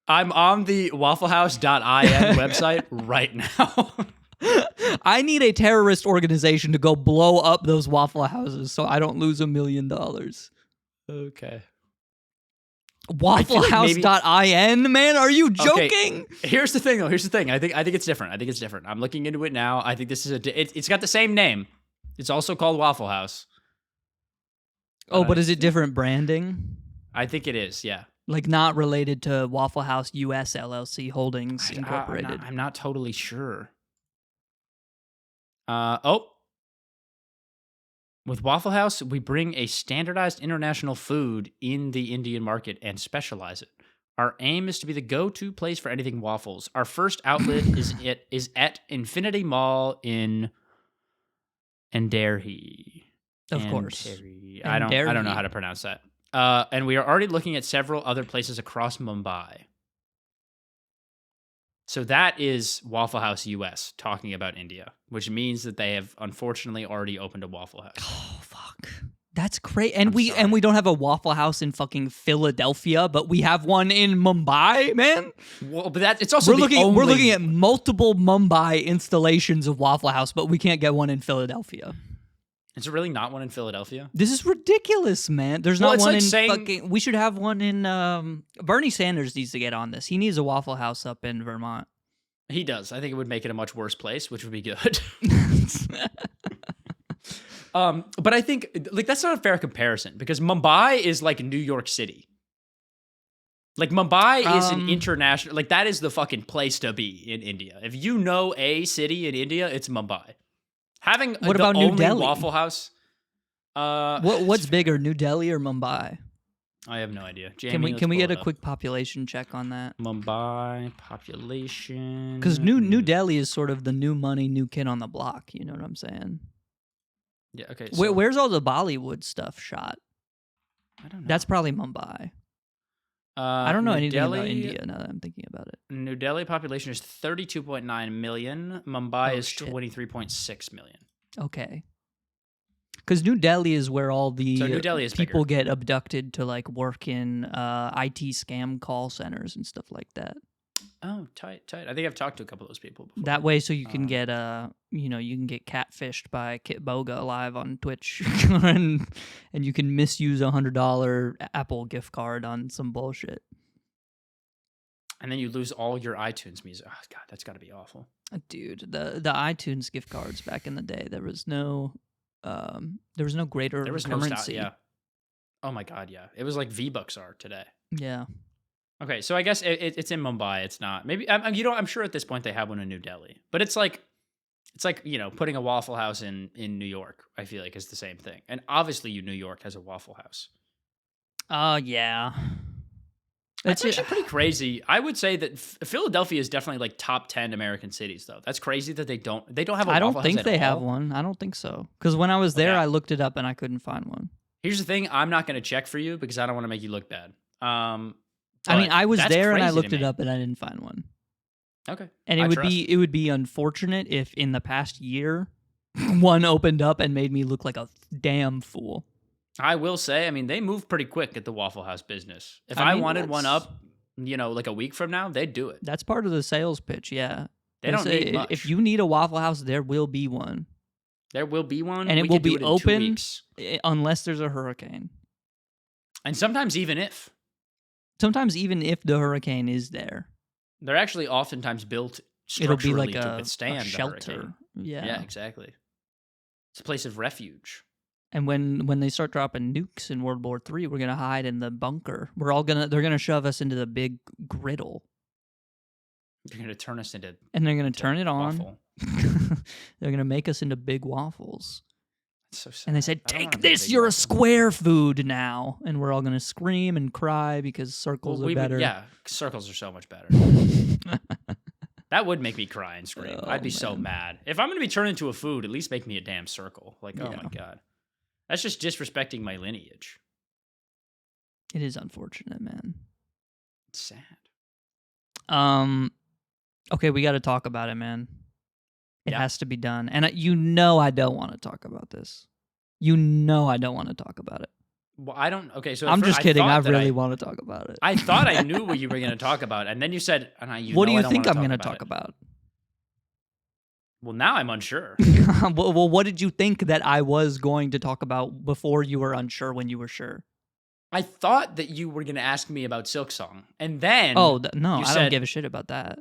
I'm on the wafflehouse.in website right now. I need a terrorist organization to go blow up those Waffle Houses so I don't lose $1 million. Okay. Wafflehouse.in, man? Are you joking? Okay. Here's the thing, though. I think it's different. I'm looking into it now. I think this is it's got the same name. It's also called Waffle House. Oh, but is it different branding? I think it is, yeah. Like not related to Waffle House US LLC Holdings Incorporated. I'm not totally sure. With Waffle House, we bring a standardized international food in the Indian market and specialize it. Our aim is to be the go-to place for anything waffles. Our first outlet is at Infinity Mall in Andheri. Of course. I don't know how to pronounce that. And we are already looking at several other places across Mumbai. So that is Waffle House US talking about India, which means that they have unfortunately already opened a Waffle House. Oh fuck. That's great. And we don't have a Waffle House in fucking Philadelphia, but we have one in Mumbai, man. Well, but it's also we're looking at multiple Mumbai installations of Waffle House, but we can't get one in Philadelphia. Is there really not one in Philadelphia? This is ridiculous, man. There's not one in fucking... We should have one in... Bernie Sanders needs to get on this. He needs a Waffle House up in Vermont. He does. I think it would make it a much worse place, which would be good. But I think like that's not a fair comparison because Mumbai is like New York City. Like Mumbai is an international... Like that is the fucking place to be in India. If you know a city in India, it's Mumbai. Having what about New Delhi? Waffle House? What's bigger, New Delhi or Mumbai? I have no idea. Jamie, can we get a quick population check on that? Mumbai population. Because New Delhi is sort of the new money, new kid on the block. You know what I'm saying? Yeah. Okay. So, where's all the Bollywood stuff shot? I don't know. That's probably Mumbai. I don't know anything about India now that I'm thinking about it. New Delhi population is 32.9 million. Mumbai is 23.6 million. Okay. Because New Delhi is where all the people bigger. get abducted to like work in IT scam call centers and stuff like that. Oh, tight. I think I've talked to a couple of those people before. That way, so you can get you can get catfished by Kit Boga live on Twitch, and you can misuse $100 Apple gift card on some bullshit. And then you lose all your iTunes music. Oh God, that's got to be awful. Dude, the iTunes gift cards back in the day, there was no greater currency. Yeah. Oh my God, yeah. It was like V-Bucks are today. Yeah. Okay, so I guess it's in Mumbai. It's not. Maybe I'm sure at this point they have one in New Delhi, but it's like putting a Waffle House in New York. I feel like is the same thing, and obviously New York has a Waffle House. Yeah. That's actually pretty crazy. I would say that Philadelphia is definitely like top 10 American cities, though. That's crazy that they don't have a Waffle House. I don't think they have one. I don't think so. Because when I was there, I looked it up and I couldn't find one. Here's the thing: I'm not going to check for you because I don't want to make you look bad. I mean, I was there and I looked it up and I didn't find one. Okay. And it would be unfortunate if in the past year one opened up and made me look like a damn fool. I will say, I mean, they move pretty quick at the Waffle House business. If I wanted one up, like a week from now, they'd do it. That's part of the sales pitch, yeah. They don't need much. If you need a Waffle House, there will be one. There will be one. And it will be open unless there's a hurricane. And sometimes even if the hurricane is there. They're actually oftentimes built structurally to withstand a shelter. The hurricane. Yeah. Yeah, exactly. It's a place of refuge. And when they start dropping nukes in World War III, we're gonna hide in the bunker. They're gonna shove us into the big griddle. They're gonna turn us into and they're gonna turn it on. Waffle. They're gonna make us into big waffles. That's so sad. And they said, "Take this, you're a square food now." And we're all gonna scream and cry because circles are better. Yeah, circles are so much better. That would make me cry and scream. I'd be so mad. If I'm gonna be turned into a food, at least make me a damn circle. Like, oh my God. That's just disrespecting my lineage. It is unfortunate, man. It's sad. Okay, we got to talk about it, man. It has to be done. And I don't want to talk about this. I don't want to talk about it. Well, I don't. Okay, so I'm just kidding. I really want to talk about it. I thought I knew what you were going to talk about, and then you said, "What do you think I'm going to talk about?" Well, now I'm unsure. Well, what did you think that I was going to talk about before you were unsure when you were sure? I thought that you were going to ask me about Silk Song, and then no, I don't give a shit about that.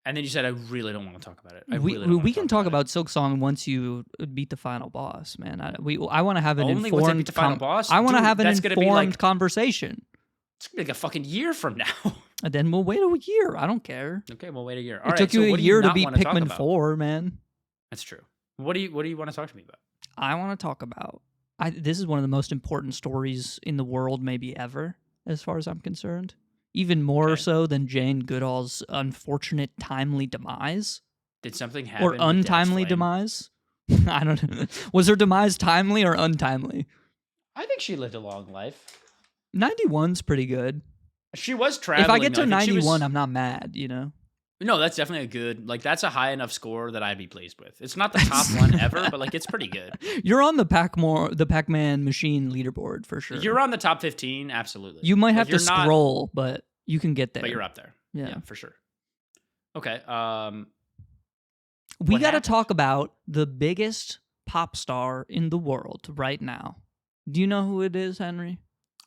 And then you said, I really don't want to talk about it. We can talk about Silk Song once you beat the final boss, man. I want to have an informed... Once I beat the final boss? I want to have an informed conversation. It's going to be like a fucking year from now. And then we'll wait a year. I don't care. Okay, we'll wait a year. It took you a year to beat Pikmin 4, man. That's true. What do you want to talk to me about? I want to talk about... this is one of the most important stories in the world, maybe ever, as far as I'm concerned. Even more so than Jane Goodall's unfortunate timely demise. Did something happen? Or untimely demise? I don't know. Was her demise timely or untimely? I think she lived a long life. 91's pretty good. She was traveling. If I get to 91, I'm not mad, you know? No, that's definitely a good, that's a high enough score that I'd be pleased with. It's not the top one ever, but it's pretty good. You're on the Pac-Man machine leaderboard for sure. You're on the top 15, absolutely. You might have to scroll, but you can get there. But you're up there. Yeah, for sure. Okay. We got to talk about the biggest pop star in the world right now. Do you know who it is, Henry?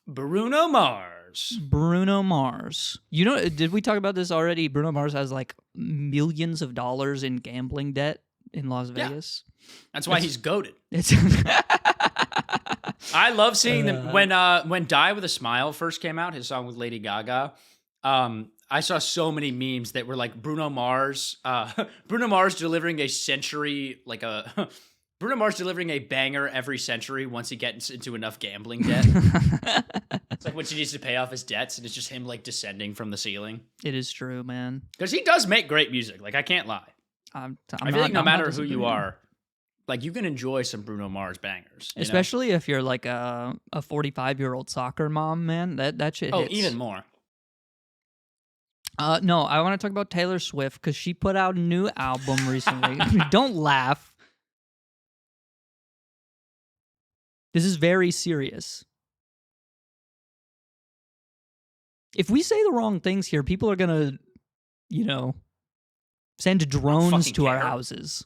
Bruno Mars. Bruno Mars. You know, did we talk about this already? Bruno Mars has millions of dollars in gambling debt in Las Vegas. That's why he's goated. I love seeing them when Die With a Smile first came out, his song with Lady Gaga. I saw so many memes that were like Bruno Mars delivering a century, Bruno Mars delivering a banger every century once he gets into enough gambling debt. It's like when he needs to pay off his debts, and it's just him descending from the ceiling. It is true, man. Because he does make great music. I can't lie. I feel like no matter who you are, you can enjoy some Bruno Mars bangers. Especially if you're a 45-year-old soccer mom, man. That shit hits. Oh, even more. No, I want to talk about Taylor Swift because she put out a new album recently. Don't laugh. This is very serious. If we say the wrong things here, people are going to send drones fucking to our care. houses.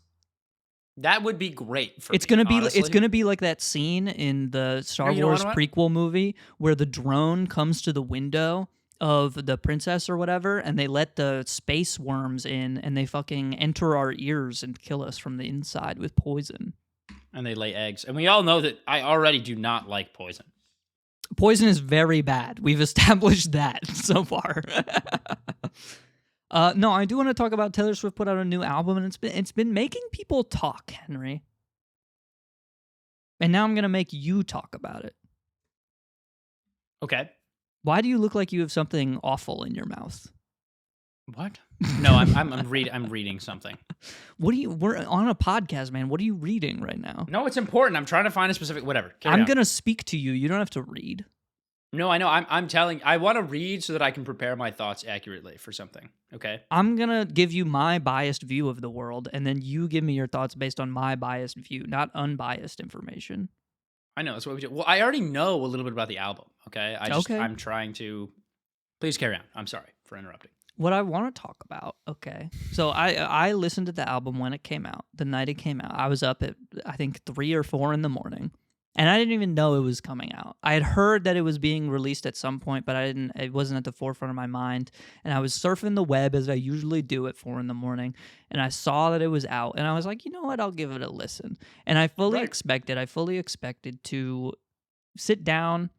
That would be great for It's me, gonna be honestly. it's gonna be like that scene in the Star You know Wars what? prequel movie where the drone comes to the window of the princess or whatever, and they let the space worms in, and they fucking enter our ears and kill us from the inside with poison. And they lay eggs. And we all know that I already do not like poison. Poison is very bad. We've established that so far. No, I do want to talk about Taylor Swift put out a new album, and it's been making people talk, Henry. And now I'm gonna make you talk about it. Okay. Why do you look like you have something awful in your mouth? What? No, I'm reading something. We're on a podcast, man. What are you reading right now? No, it's important. I'm trying to find a specific whatever. I'm gonna speak to you. You don't have to read. No, I know. I'm telling. I want to read so that I can prepare my thoughts accurately for something. Okay. I'm gonna give you my biased view of the world, and then you give me your thoughts based on my biased view, not unbiased information. I know, that's what we do. Well, I already know a little bit about the album, okay? Okay. I'm trying to... Please carry on. I'm sorry for interrupting. What I want to talk about, okay. So I listened to the album when it came out, the night it came out. I was up at, I think, 3 or 4 in the morning, and I didn't even know it was coming out. I had heard that it was being released at some point, but it wasn't at the forefront of my mind. And I was surfing the web as I usually do at 4 in the morning, and I saw that it was out, and I was like, you know what, I'll give it a listen. And I fully expected to sit down,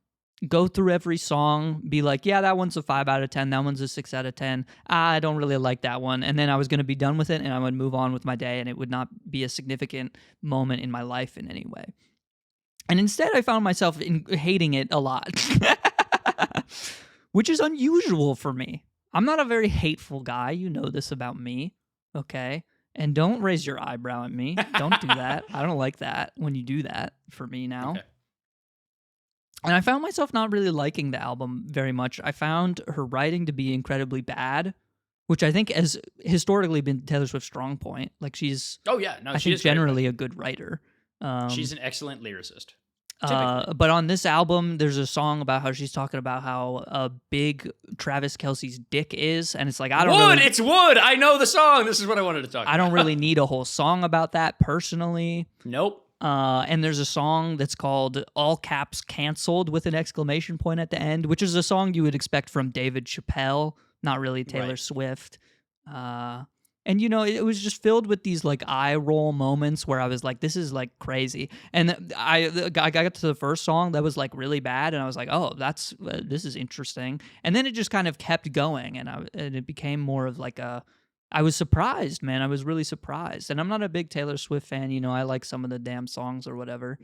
go through every song, be like, yeah, that one's a 5 out of 10, that one's a 6 out of 10. I don't really like that one. And then I was going to be done with it, and I would move on with my day, and it would not be a significant moment in my life in any way. And instead, I found myself hating it a lot, which is unusual for me. I'm not a very hateful guy. You know this about me, okay? And don't raise your eyebrow at me. Don't do that. I don't like that when you do that for me now. Okay. And I found myself not really liking the album very much. I found her writing to be incredibly bad, which I think has historically been Taylor Swift's strong point. Like she's, I think generally a good writer. She's an excellent lyricist. But on this album, there's a song about how she's talking about how big Travis Kelce's dick is, and it's like It's Wood. I know the song. This is what I wanted to talk about. I don't really need a whole song about that personally. Nope. And there's a song that's called all caps canceled with an exclamation point at the end, which is a song you would expect from David Chappelle, not really Taylor Swift. And, you know, it was just filled with these, like, eye roll moments where I was like, this is, like, crazy. And I got to the first song that was, like, really bad, and I was like, oh, this is interesting. And then it just kind of kept going, and it became more of, like, I was surprised, man. I was really surprised. And I'm not a big Taylor Swift fan. You know, I like some of the damn songs or whatever.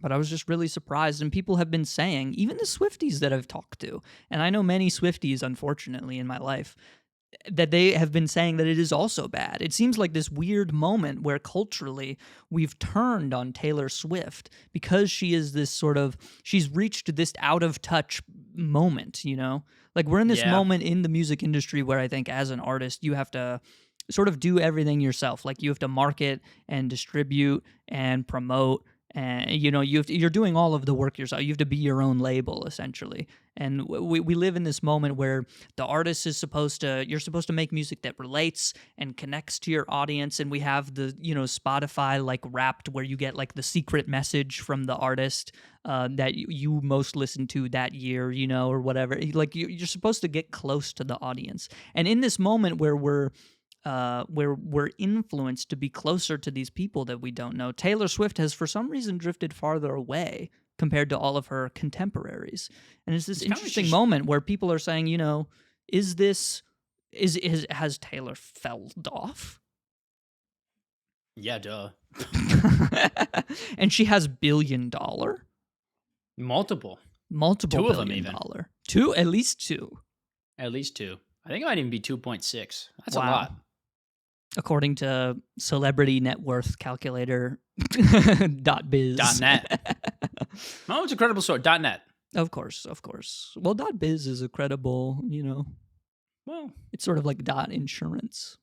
But I was just really surprised. And people have been saying, even the Swifties that I've talked to, and I know many Swifties, unfortunately, in my life, that they have been saying that it is also bad. It seems like this weird moment where culturally we've turned on Taylor Swift because she is this sort of, she's reached this out of touch moment, you know? Like we're in this moment in the music industry where I think as an artist, you have to sort of do everything yourself. Like you have to market and distribute and promote. And, you know, you're doing all of the work yourself. You have to be your own label, essentially. And we live in this moment where the artist is you're supposed to make music that relates and connects to your audience. And we have the, you know, Spotify, like, Wrapped, where you get, like, the secret message from the artist that you most listened to that year, you know, or whatever. Like, you're supposed to get close to the audience. And in this moment where we're influenced to be closer to these people that we don't know, Taylor Swift has for some reason drifted farther away compared to all of her contemporaries. And it's this interesting moment where people are saying, you know, has Taylor fell off? Yeah, duh. And she has $1 billion. Multiple. Two of them even. Two, at least two. At least two. I think it might even be 2.6. That's wow. a lot. According to celebrity net worth calculator .biz. .net. Oh, it's a credible source. .net. Of course. Well, .biz is a credible, you know. Well, it's sort of like .insurance.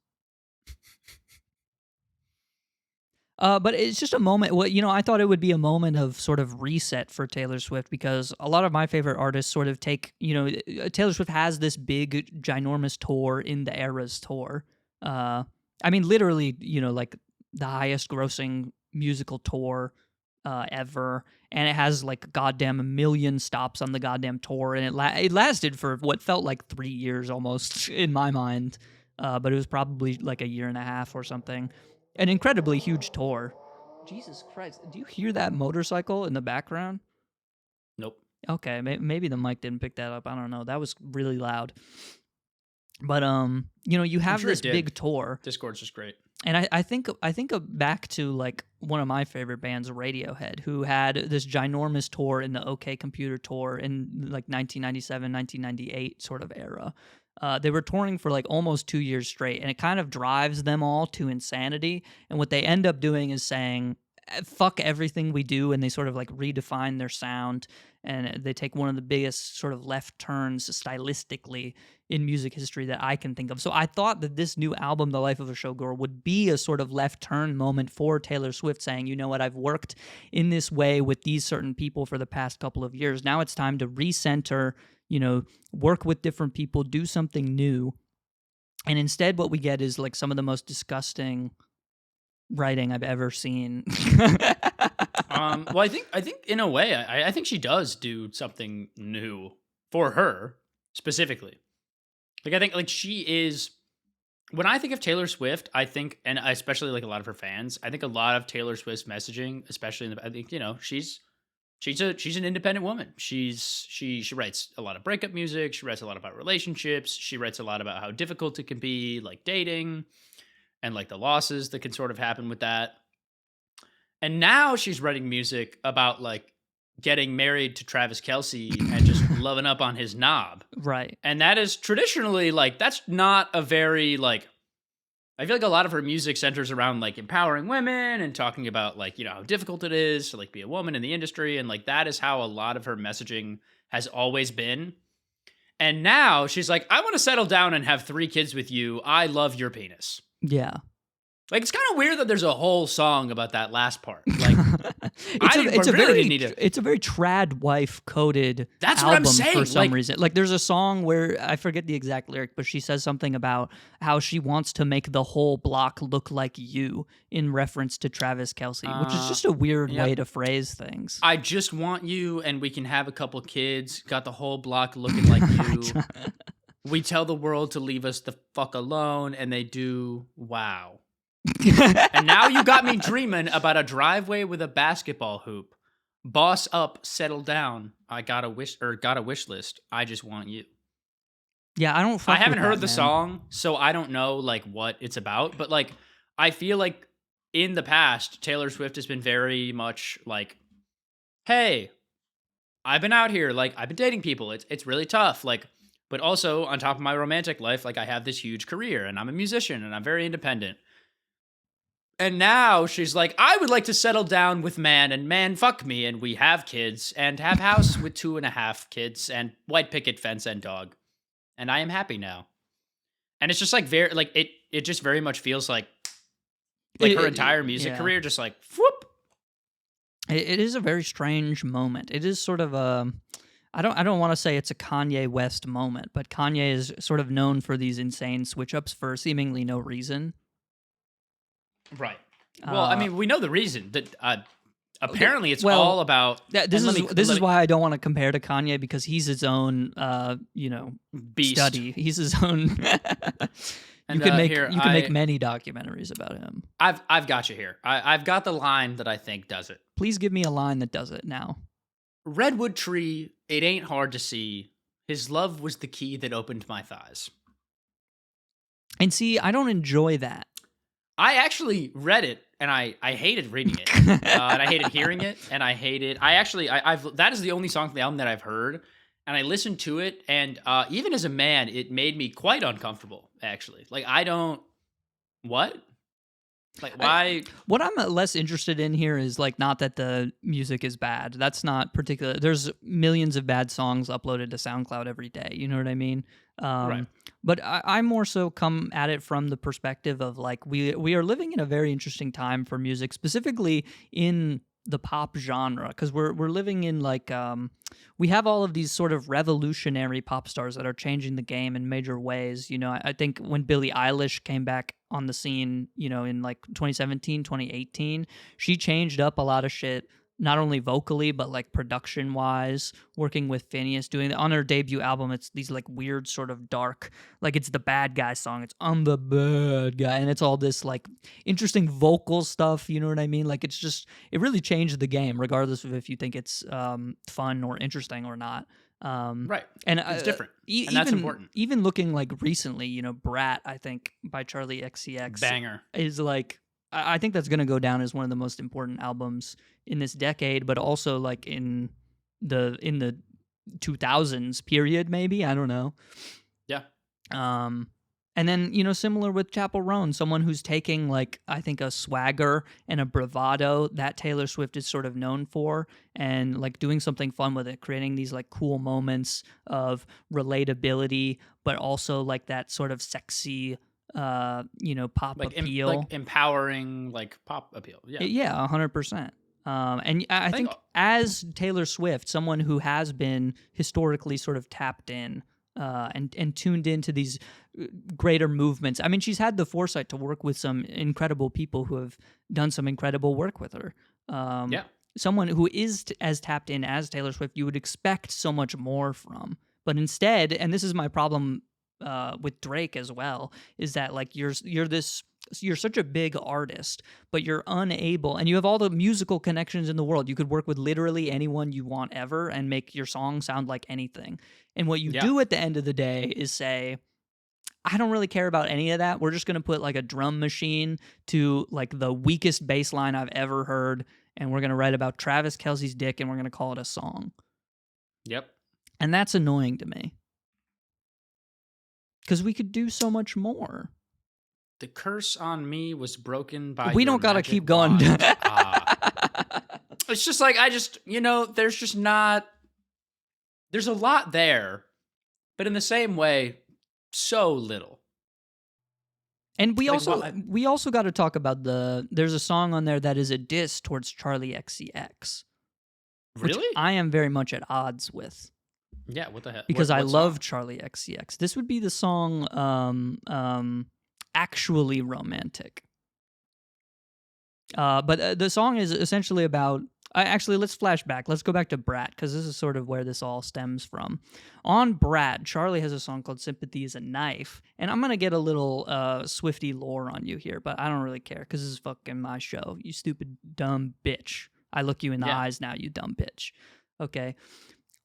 But it's just a moment. Well, I thought it would be a moment of sort of reset for Taylor Swift because a lot of my favorite artists sort of take, Taylor Swift has this big, ginormous tour in the Eras tour. I mean, literally, like the highest grossing musical tour ever. And it has like goddamn a million stops on the goddamn tour. And it lasted for what felt like 3 years almost in my mind. But it was probably like a year and a half or something. An incredibly huge tour. Jesus Christ. Do you hear that motorcycle in the background? Nope. Okay, maybe the mic didn't pick that up. I don't know. That was really loud. But you have this big tour. Discord's just great. And I think back to like one of my favorite bands, Radiohead, who had this ginormous tour in the OK Computer tour in like 1997, 1998 sort of era. They were touring for like almost 2 years straight, and it kind of drives them all to insanity. And what they end up doing is saying, fuck everything we do, and they sort of like redefine their sound, and they take one of the biggest sort of left turns stylistically in music history that I can think of. So I thought that this new album, The Life of a Showgirl, would be a sort of left turn moment for Taylor Swift saying, you know what, I've worked in this way with these certain people for the past couple of years. Now it's time to recenter, work with different people, do something new. And instead what we get is like some of the most disgusting writing I've ever seen. Well, I think in a way, I think she does do something new for her specifically. Like I think like she is. When I think of Taylor Swift, I think, and especially like a lot of her fans, I think a lot of Taylor Swift's messaging, especially I think she's an independent woman. She writes a lot of breakup music. She writes a lot about relationships. She writes a lot about how difficult it can be, like dating, and like the losses that can sort of happen with that. And now she's writing music about like getting married to Travis Kelce and just loving up on his knob. Right. And that is traditionally like, that's not a very like, I feel like a lot of her music centers around like empowering women and talking about like, how difficult it is to like be a woman in the industry. And like, that is how a lot of her messaging has always been. And now she's like, I want to settle down and have 3 kids with you. I love your penis. Yeah. Like, it's kind of weird that there's a whole song about that last part. Like, it's a very trad wife coded That's album what I'm saying. For some reason. Like, there's a song where I forget the exact lyric, but she says something about how she wants to make the whole block look like you in reference to Travis Kelce, which is just a weird way to phrase things. I just want you, and we can have a couple kids. Got the whole block looking like you. We tell the world to leave us the fuck alone, and they do. Wow. And now you got me dreaming about a driveway with a basketball hoop. Boss up, settle down. I got a wish list. I just want you. Yeah, I haven't heard the song, so I don't know like what it's about. But like, I feel like in the past, Taylor Swift has been very much like, "Hey, I've been out here. Like, I've been dating people. It's really tough. Like, but also on top of my romantic life, like I have this huge career, and I'm a musician, and I'm very independent." And now she's like, I would like to settle down with man, and man fuck me, and we have kids, and have house with 2.5 kids, and white picket fence and dog. And I am happy now. And it's just like very like it just very much feels like her entire music career just like whoop. It is a very strange moment. It is sort of a I don't want to say it's a Kanye West moment, but Kanye is sort of known for these insane switch ups for seemingly no reason. Right. Well, I mean, we know the reason that apparently it's all about. This is why I don't want to compare to Kanye, because he's his own, beast. Study. He's his own. You can make many documentaries about him. I've got you here. I've got the line that I think does it. Please give me a line that does it now. Redwood tree, it ain't hard to see. His love was the key that opened my thighs. And see, I don't enjoy that. I actually read it, and I hated reading it, and I hated hearing it, and I hated. That is the only song from the album that I've heard, and I listened to it, and even as a man, it made me quite uncomfortable. Actually, like I don't. What? Like, why? What I'm less interested in here is like not that the music is bad. That's not particular. There's millions of bad songs uploaded to SoundCloud every day. You know what I mean? Right. But I more so come at it from the perspective of like we are living in a very interesting time for music, specifically in the pop genre, because we're living in like we have all of these sort of revolutionary pop stars that are changing the game in major ways. You know, I think when Billie Eilish came back on the scene, you know, in like 2017, 2018, she changed up a lot of shit, not only vocally but like production wise, working with Phineas, doing on her debut album. It's these like weird sort of dark, like it's the bad guy song. It's I'm the bad guy, and it's all this like interesting vocal stuff. You know what I mean? Like it's just it really changed the game, regardless of if you think it's fun or interesting or not. Right, and it's different, and even, that's important. Even looking like recently, you know, Brat, I think by Charli XCX, Banger is like I think that's going to go down as one of the most important albums in this decade, but also like in the 2000s period, maybe, I don't know. Yeah. And then, you know, similar with Chappell Roan, someone who's taking like I think a swagger and a bravado that Taylor Swift is sort of known for, and like doing something fun with it, creating these like cool moments of relatability, but also like that sort of sexy you know, pop like appeal, like empowering, like pop appeal. Yeah, 100%. And I think as Taylor Swift, someone who has been historically sort of tapped in and tuned into these greater movements. I mean, she's had the foresight to work with some incredible people who have done some incredible work with her. Someone who is as tapped in as Taylor Swift, you would expect so much more from. But instead, and this is my problem with Drake as well, is that like you're such a big artist, but you're unable, and you have all the musical connections in the world. You could work with literally anyone you want ever and make your song sound like anything. And what you do at the end of the day is say, I don't really care about any of that. We're just going to put like a drum machine to like the weakest bass line I've ever heard, and we're going to write about Travis Kelce's dick, and we're going to call it a song. Yep. And that's annoying to me. Because we could do so much more. The curse on me was broken by. We don't gotta keep going. It's just like you know, there's just not. There's a lot there, but in the same way, so little. And we also got to talk about there's a song on there that is a diss towards Charli XCX. Really? Which I am very much at odds with. Yeah, what the heck? Because I love Charli XCX. This would be the song Actually Romantic. But the song is essentially about... Actually, let's flash back. Let's go back to Brat, because this is sort of where this all stems from. On Brat, Charli has a song called Sympathy is a Knife, and I'm going to get a little Swiftie lore on you here, but I don't really care, because this is fucking my show. You stupid, dumb bitch. I look you in the eyes now, you dumb bitch. Okay.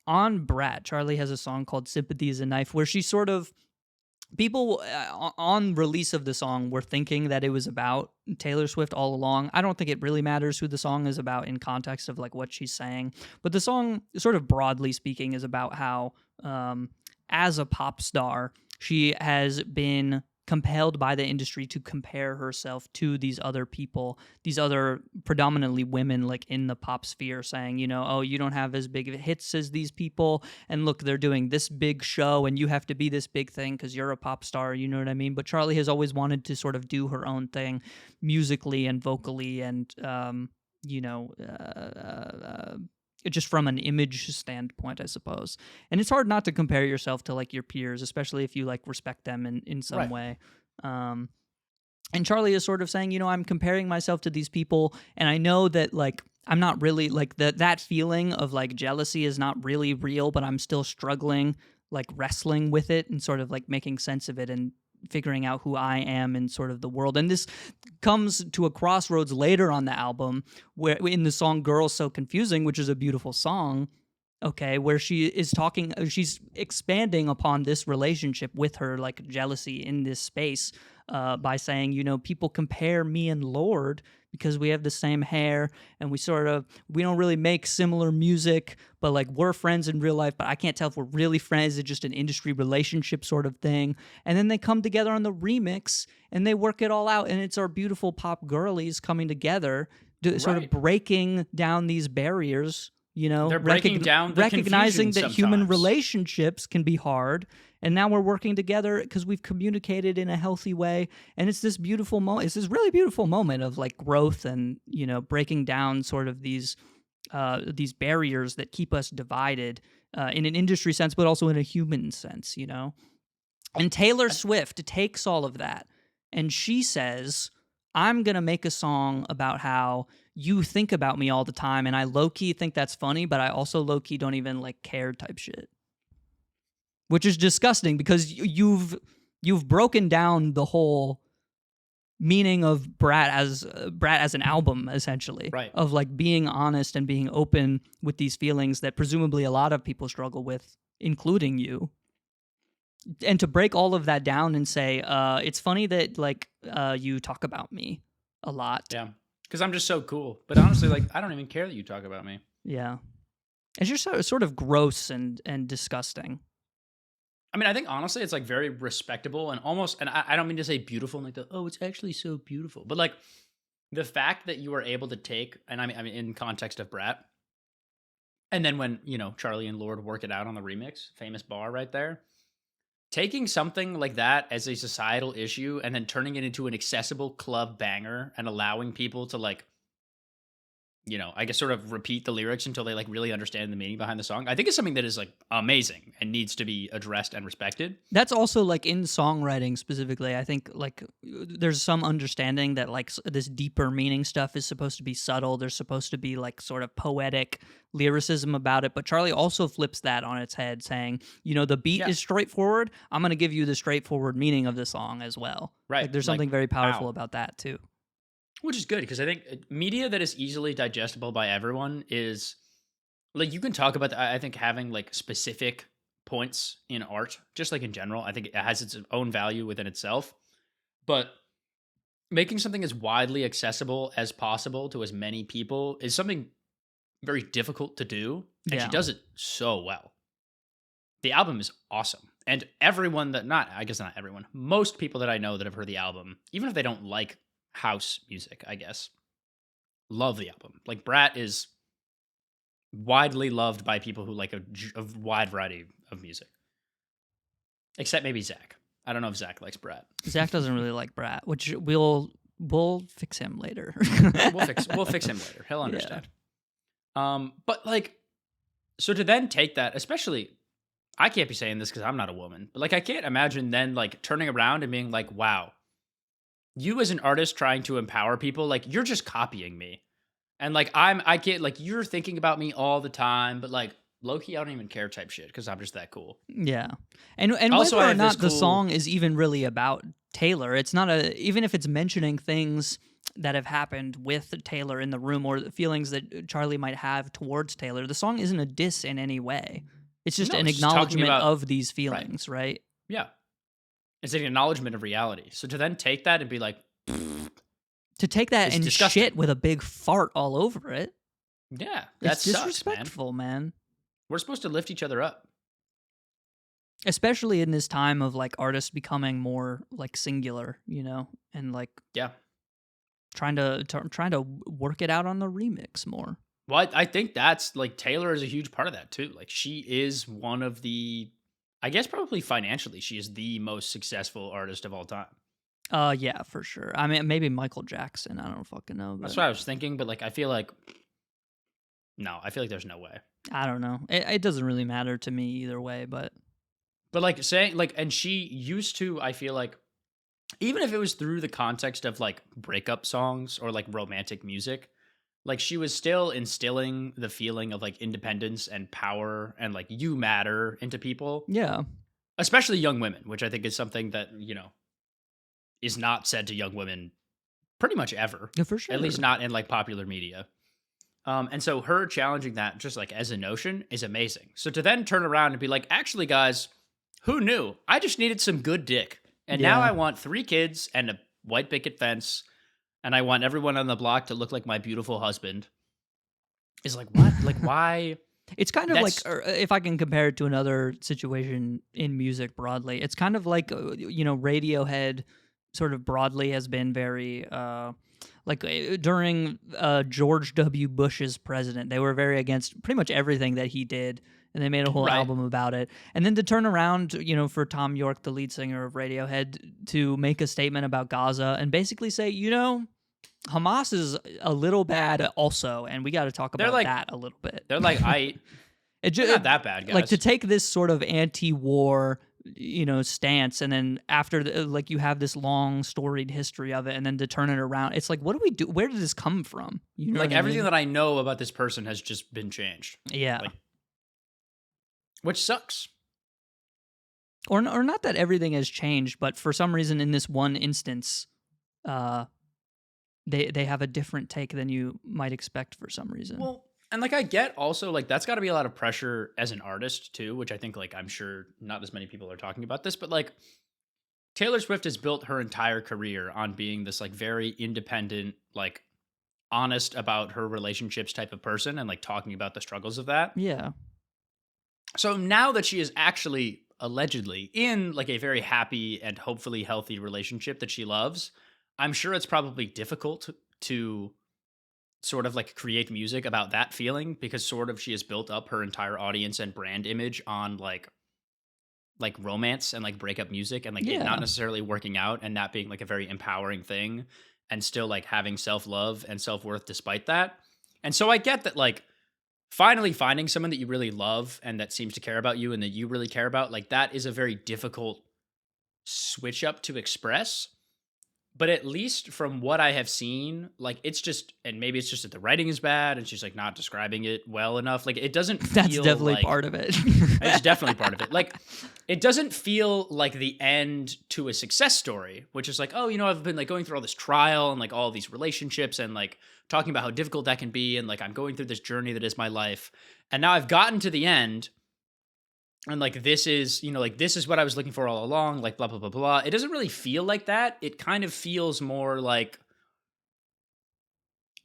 On Brat, Charli has a song called Sympathy is a Knife, where she sort of... People on release of the song were thinking that it was about Taylor Swift all along. I don't think it really matters who the song is about in context of like what she's saying. But the song, sort of broadly speaking, is about how as a pop star, she has been compelled by the industry to compare herself to these other people, these other predominantly women like in the pop sphere, saying, you know, oh, you don't have as big of hits as these people, and look, they're doing this big show and you have to be this big thing because you're a pop star, you know what I mean? But Charli has always wanted to sort of do her own thing musically and vocally and just from an image standpoint, I suppose. And it's hard not to compare yourself to like your peers, especially if you like respect them in some way. And Charli is sort of saying, you know, I'm comparing myself to these people, and I know that like I'm not really like that feeling of like jealousy is not really real, but I'm still struggling, like wrestling with it and sort of like making sense of it and figuring out who I am in sort of the world. And this comes to a crossroads later on the album, where in the song Girls So Confusing, which is a beautiful song, okay, where she's expanding upon this relationship with her like jealousy in this space by saying, you know, people compare me and Lorde because we have the same hair and we don't really make similar music, but like we're friends in real life, but I can't tell if we're really friends. It's just an industry relationship sort of thing. And then they come together on the remix and they work it all out, and it's our beautiful pop girlies coming together, sort of breaking down these barriers. They're breaking down the recognizing that human sometimes. relationships can be hard, and now we're working together because we've communicated in a healthy way, and it's this beautiful moment. It's this really beautiful moment of like growth and breaking down sort of these barriers that keep us divided in an industry sense, but also in a human sense. And Taylor Swift takes all of that, and she says, I'm going to make a song about how you think about me all the time, and I low-key think that's funny, but I also low-key don't even like care type shit. Which is disgusting because you've broken down the whole meaning of Brat as an album, essentially. Right. Of like being honest and being open with these feelings that presumably a lot of people struggle with, including you. And to break all of that down and say, it's funny that like you talk about me a lot. Yeah, because I'm just so cool. But honestly, like I don't even care that you talk about me. Yeah, it's just sort of gross and disgusting. I mean, I think honestly, it's like very respectable and almost, and I don't mean to say beautiful, like it's actually so beautiful, but like the fact that you were able to take, and I mean in context of Brat, and then when Charli and Lord work it out on the remix, famous bar right there. Taking something like that as a societal issue and then turning it into an accessible club banger and allowing people to like, I guess sort of repeat the lyrics until they like really understand the meaning behind the song, I think is something that is like amazing and needs to be addressed and respected. That's also like in songwriting specifically. I think like there's some understanding that like this deeper meaning stuff is supposed to be subtle. There's supposed to be like sort of poetic lyricism about it. But Charli also flips that on its head, saying, the beat is straightforward. I'm going to give you the straightforward meaning of the song as well. Right. Like, there's something very powerful about that too. Which is good, because I think media that is easily digestible by everyone is, like, you can talk about, I think, having, like, specific points in art, just like in general. I think it has its own value within itself. But making something as widely accessible as possible to as many people is something very difficult to do, and she does it so well. The album is awesome. And everyone I guess not everyone, most people that I know that have heard the album, even if they don't like house music, I guess, love the album. Like, Brat is widely loved by people who like a wide variety of music, except maybe Zach. I don't know if Zach likes Brat. Zach doesn't really like Brat, which we'll fix him later. we'll fix him later. He'll understand. But like, so to then take that, especially, I can't be saying this because I'm not a woman, but like I can't imagine then like turning around and being like, wow, you as an artist trying to empower people, like you're just copying me. And like I can't, like, you're thinking about me all the time, but like low-key I don't even care type shit because I'm just that cool. Yeah. And also, whether or not the song is even really about Taylor, it's not even if it's mentioning things that have happened with Taylor in the room or the feelings that Charli might have towards Taylor, the song isn't a diss in any way. It's just an acknowledgement of these feelings, right? Yeah. It's an acknowledgement of reality. So to then take that and be like... To take that and disgusting. Shit with a big fart all over it. Yeah, that's disrespectful, man. We're supposed to lift each other up. Especially in this time of like artists becoming more like singular, and like trying to work it out on the remix more. Well, I think that's like Taylor is a huge part of that too. Like, she is one of the, I guess probably financially, she is the most successful artist of all time. Yeah, for sure. I mean, maybe Michael Jackson. I don't fucking know. But... That's what I was thinking, but like, I feel like there's no way. I don't know. It doesn't really matter to me either way, but like saying like, and she used to, I feel like, even if it was through the context of like breakup songs or like romantic music, like she was still instilling the feeling of like independence and power and like you matter into people. Yeah. Especially young women, which I think is something that, is not said to young women pretty much ever. Yeah, for sure. At least not in like popular media. And so her challenging that just like as a notion is amazing. So to then turn around and be like, actually guys, who knew? I just needed some good dick. And now I want 3 kids and a white picket fence and I want everyone on the block to look like my beautiful husband. Is like, what? Like, why? It's kind of like, if I can compare it to another situation in music broadly, it's kind of like, Radiohead sort of broadly has been very, during George W. Bush's president, they were very against pretty much everything that he did, and they made a whole album about it. And then to turn around, for Tom York, the lead singer of Radiohead, to make a statement about Gaza and basically say, Hamas is a little bad also, and we got to talk about that a little bit. They're like, they're not that bad, guys. Like, to take this sort of anti-war, stance, and then after, you have this long storied history of it, and then to turn it around, it's like, what do we do? Where did this come from? Like, everything that I know about this person has just been changed. Yeah. Which sucks. Or not that everything has changed, but for some reason in this one instance, they have a different take than you might expect for some reason. Well, and I get also, that's got to be a lot of pressure as an artist too, which I think, I'm sure not as many people are talking about this, but Taylor Swift has built her entire career on being this very independent, honest about her relationships type of person, and talking about the struggles of that. Yeah. So now that she is actually allegedly in a very happy and hopefully healthy relationship that she loves, I'm sure it's probably difficult to sort of create music about that feeling, because sort of she has built up her entire audience and brand image on romance and breakup music, and it not necessarily working out, and that being a very empowering thing, and still having self-love and self-worth despite that. And so I get that finally finding someone that you really love and that seems to care about you and that you really care about, that is a very difficult switch up to express. But at least from what I have seen, it's just, and maybe it's just that the writing is bad and she's not describing it well enough. It doesn't feel That's definitely part of it. It's definitely part of it. It doesn't feel like the end to a success story, which is I've been going through all this trial and all these relationships and talking about how difficult that can be. And I'm going through this journey that is my life. And now I've gotten to the end. And this is, this is what I was looking for all along, blah, blah, blah, blah. It doesn't really feel like that. It kind of feels more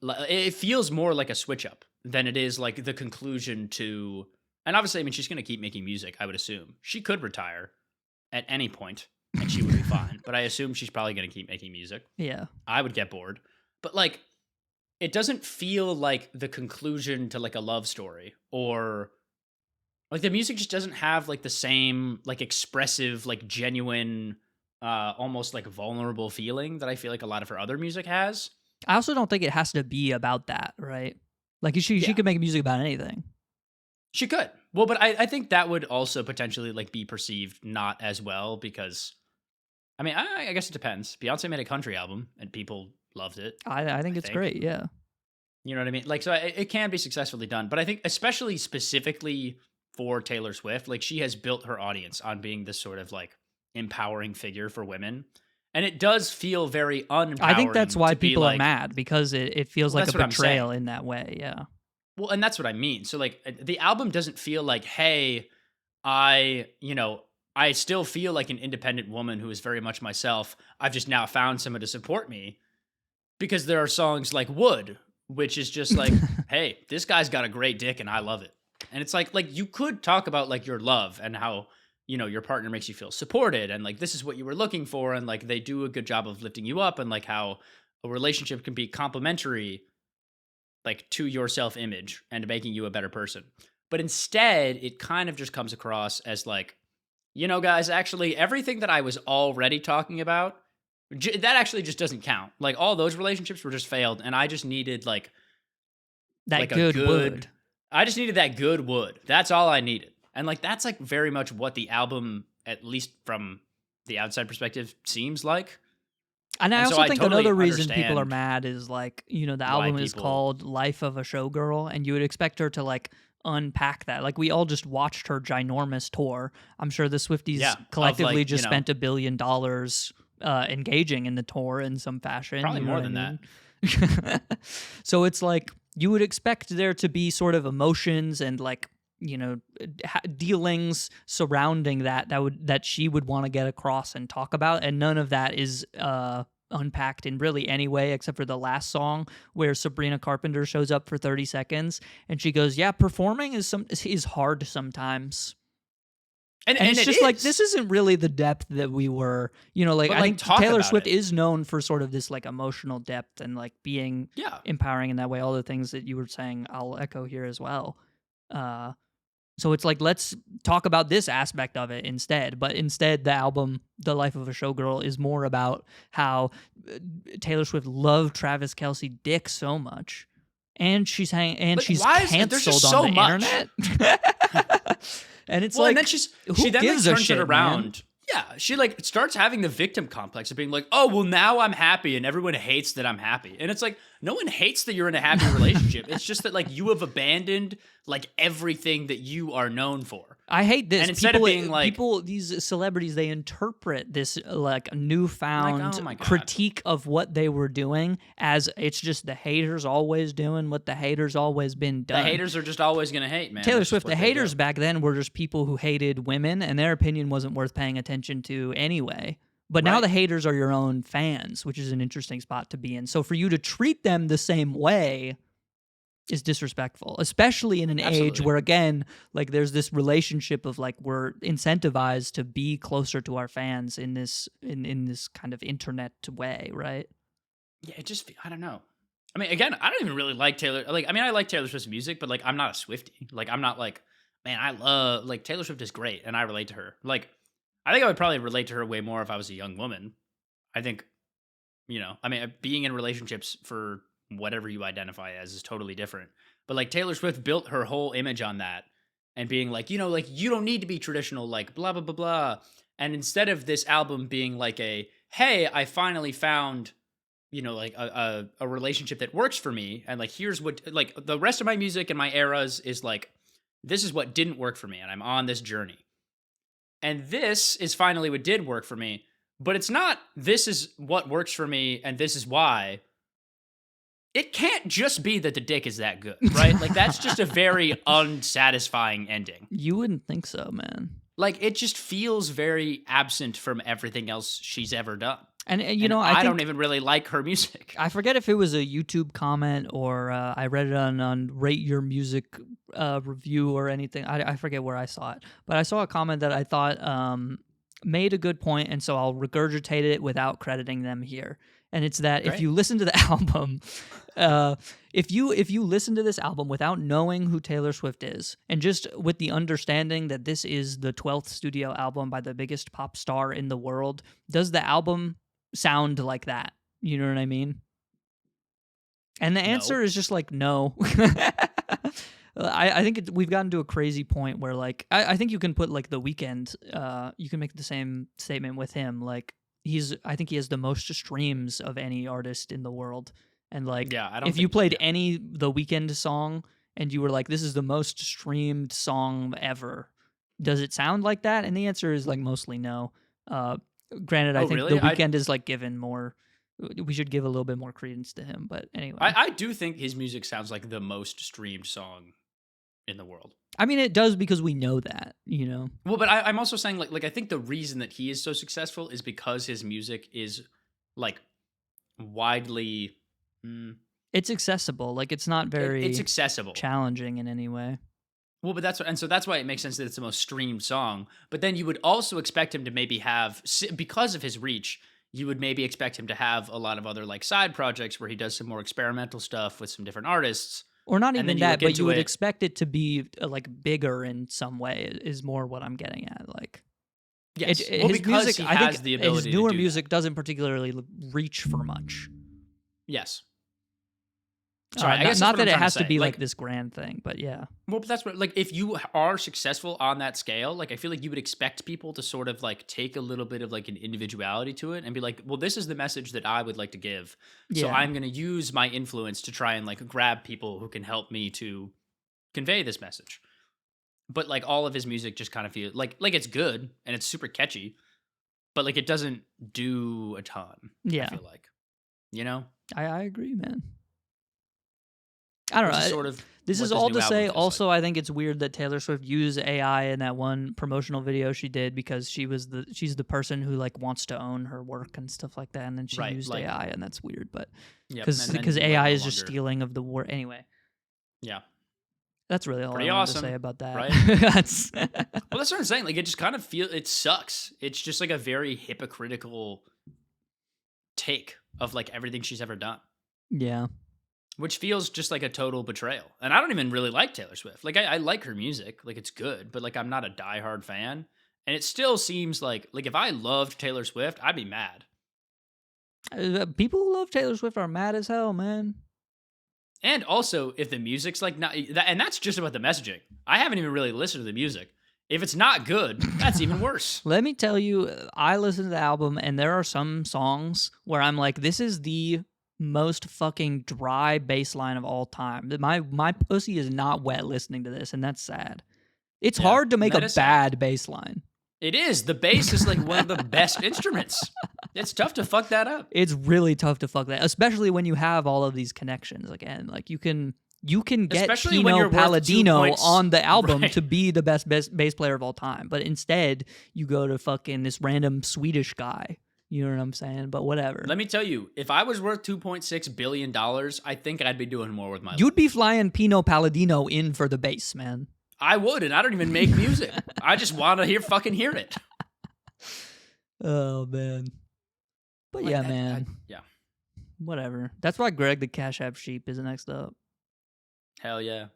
it feels more like a switch up than it is the conclusion to, and obviously, she's going to keep making music, I would assume. She could retire at any point and she would be fine. But I assume she's probably going to keep making music. Yeah. I would get bored. But it doesn't feel like the conclusion to a love story, or the music just doesn't have the same expressive, genuine, almost vulnerable feeling that I feel a lot of her other music has. I also don't think it has to be about that, right? She could make music about anything. She could. Well, but I think that would also potentially be perceived not as well, because I guess it depends. Beyonce made a country album and people loved it. I think it's great, yeah. You know what I mean? So it can be successfully done, but I think especially specifically for Taylor Swift, she has built her audience on being this sort of empowering figure for women. And it does feel very unempowering. I think that's why people are mad, because it feels like a betrayal in that way, yeah. Well, and that's what I mean. So the album doesn't feel hey, I still feel like an independent woman who is very much myself. I've just now found someone to support me, because there are songs like Wood, which is just hey, this guy's got a great dick and I love it. And it's you could talk about your love and how, your partner makes you feel supported, and this is what you were looking for, and they do a good job of lifting you up, and how a relationship can be complementary to your self-image and making you a better person. But instead, it kind of just comes across as guys, actually everything that I was already talking about, that actually just doesn't count. All those relationships were just failed, and I just needed that good wood. I just needed that good wood. That's all I needed. And that's very much what the album, at least from the outside perspective, seems like. And I also think another reason people are mad is the album is called Life of a Showgirl, and you would expect her to unpack that. We all just watched her ginormous tour. I'm sure the Swifties collectively just spent $1 billion engaging in the tour in some fashion. Probably more than that. So it's you would expect there to be sort of emotions and dealings surrounding that she would want to get across and talk about, and none of that is unpacked in really any way except for the last song where Sabrina Carpenter shows up for 30 seconds and she goes, yeah, performing is hard sometimes. And it's just like, this isn't really the depth that we were, you know, like, I think Taylor Swift is known for sort of this like emotional depth and like being empowering in that way. All the things that you were saying, I'll echo here as well. So it's like, let's talk about this aspect of it instead. But instead, the album, The Life of a Showgirl, is more about how Taylor Swift loved Travis Kelce dick so much. And she's canceled on the internet. And it's and then she turns it around. Man? Yeah, she like starts having the victim complex of being like, oh, well, now I'm happy and everyone hates that I'm happy. And it's like, no one hates that you're in a happy relationship. It's just that like you have abandoned like everything that you are known for. I hate this. And instead of being like these celebrities, they interpret this like newfound critique of what they were doing as it's just the haters always doing what the haters always been done. The haters are just always going to hate, man. Taylor Swift, the haters back then were just people who hated women and their opinion wasn't worth paying attention to anyway. But now the haters are your own fans, which is an interesting spot to be in. So for you to treat them the same way is disrespectful, especially in an age where, again, like there's this relationship of like we're incentivized to be closer to our fans in this in this kind of internet way, right? Yeah, it just, I don't know. I mean, again, I don't even really like Taylor. Like, I mean, I like Taylor Swift's music, but like I'm not a Swiftie. Like, I'm not like, man, I love, like Taylor Swift is great and I relate to her. Like, I think I would probably relate to her way more if I was a young woman. I think, you know, I mean, being in relationships for whatever you identify as is totally different. But like Taylor Swift built her whole image on that and being like, you know, like you don't need to be traditional, like blah, blah, blah, blah. And instead of this album being like hey, I finally found, you know, like a relationship that works for me. And like, here's what, like the rest of my music and my eras is like, this is what didn't work for me. And I'm on this journey. And this is finally what did work for me. But it's not, this is what works for me and this is why. It can't just be that the dick is that good, right? Like, that's just a very unsatisfying ending. You wouldn't think so, man. Like, it just feels very absent from everything else she's ever done. And you know, I don't even really like her music. I forget if it was a YouTube comment or I read it on Rate Your Music review or anything. I forget where I saw it. But I saw a comment that I thought made a good point, and so I'll regurgitate it without crediting them here. And it's that if you listen to the album, if you listen to this album without knowing who Taylor Swift is, and just with the understanding that this is the 12th studio album by the biggest pop star in the world, does the album sound like that? You know what I mean? And the answer is just like, no. I think we've gotten to a crazy point where like, I think you can put like The Weeknd, you can make the same statement with him. Like, I think he has the most streams of any artist in the world. And like, if you played any The Weeknd song and you were like, this is the most streamed song ever, does it sound like that? And the answer is like mostly no. Granted, I think The Weeknd is like given more, we should give a little bit more credence to him. But anyway. I do think his music sounds like the most streamed song in the world. I mean, it does because we know that, you know. Well, but I'm also saying like I think the reason that he is so successful is because his music is like widely. It's accessible. Like it's not very. It's accessible, challenging in any way. Well, but that's why it makes sense that it's the most streamed song. But then you would also expect him to maybe have, because of his reach, you would maybe expect him to have a lot of other like side projects where he does some more experimental stuff with some different artists. Or not even that, but you would expect it to be like bigger in some way. Is more what I'm getting at. Like, yes, his music, I think his newer music doesn't particularly reach for much. Yes. Sorry, I guess not that it has to be like this grand thing, but yeah. Well, but that's what, like, if you are successful on that scale, like, I feel like you would expect people to sort of like take a little bit of like an individuality to it and be like, well, this is the message that I would like to give. So I'm going to use my influence to try and like grab people who can help me to convey this message. But like all of his music just kind of feels like it's good and it's super catchy, but like it doesn't do a ton. Yeah. I feel like, you know? I agree, man. I don't know. This is all to say, also, I think it's weird that Taylor Swift used AI in that one promotional video she did because she's the person who like wants to own her work and stuff like that, and then she used AI, and that's weird. But because AI is just stealing of the work anyway. Yeah, that's really all I wanted to say about that. Right? Well, that's what I'm saying. Like, it just kind of it sucks. It's just like a very hypocritical take of like everything she's ever done. Yeah. Which feels just like a total betrayal. And I don't even really like Taylor Swift. Like, I like her music. Like, it's good. But, like, I'm not a diehard fan. And it still seems like if I loved Taylor Swift, I'd be mad. People who love Taylor Swift are mad as hell, man. And also, if the music's, like, not... And that's just about the messaging. I haven't even really listened to the music. If it's not good, that's even worse. Let me tell you, I listened to the album, and there are some songs where I'm like, this is the most fucking dry bass line of all time. My pussy is not wet listening to this, and that's sad. It's hard to make a bad bass line. It is. The bass is like one of the best instruments. It's tough to fuck that up. It's really tough to fuck that, especially when you have all of these connections. Again, like you can get especially Pino Palladino on the album to be the best bass player of all time, but instead you go to fucking this random Swedish guy. You know what I'm saying? But whatever. Let me tell you, if I was worth $2.6 billion, I think I'd be doing more with my life. You'd be flying Pino Palladino in for the bass, man. I would, and I don't even make music. I just want to hear it. Oh, man. But like, man. Yeah. Whatever. That's why Greg the Cashapp Sheep is next up. Hell yeah.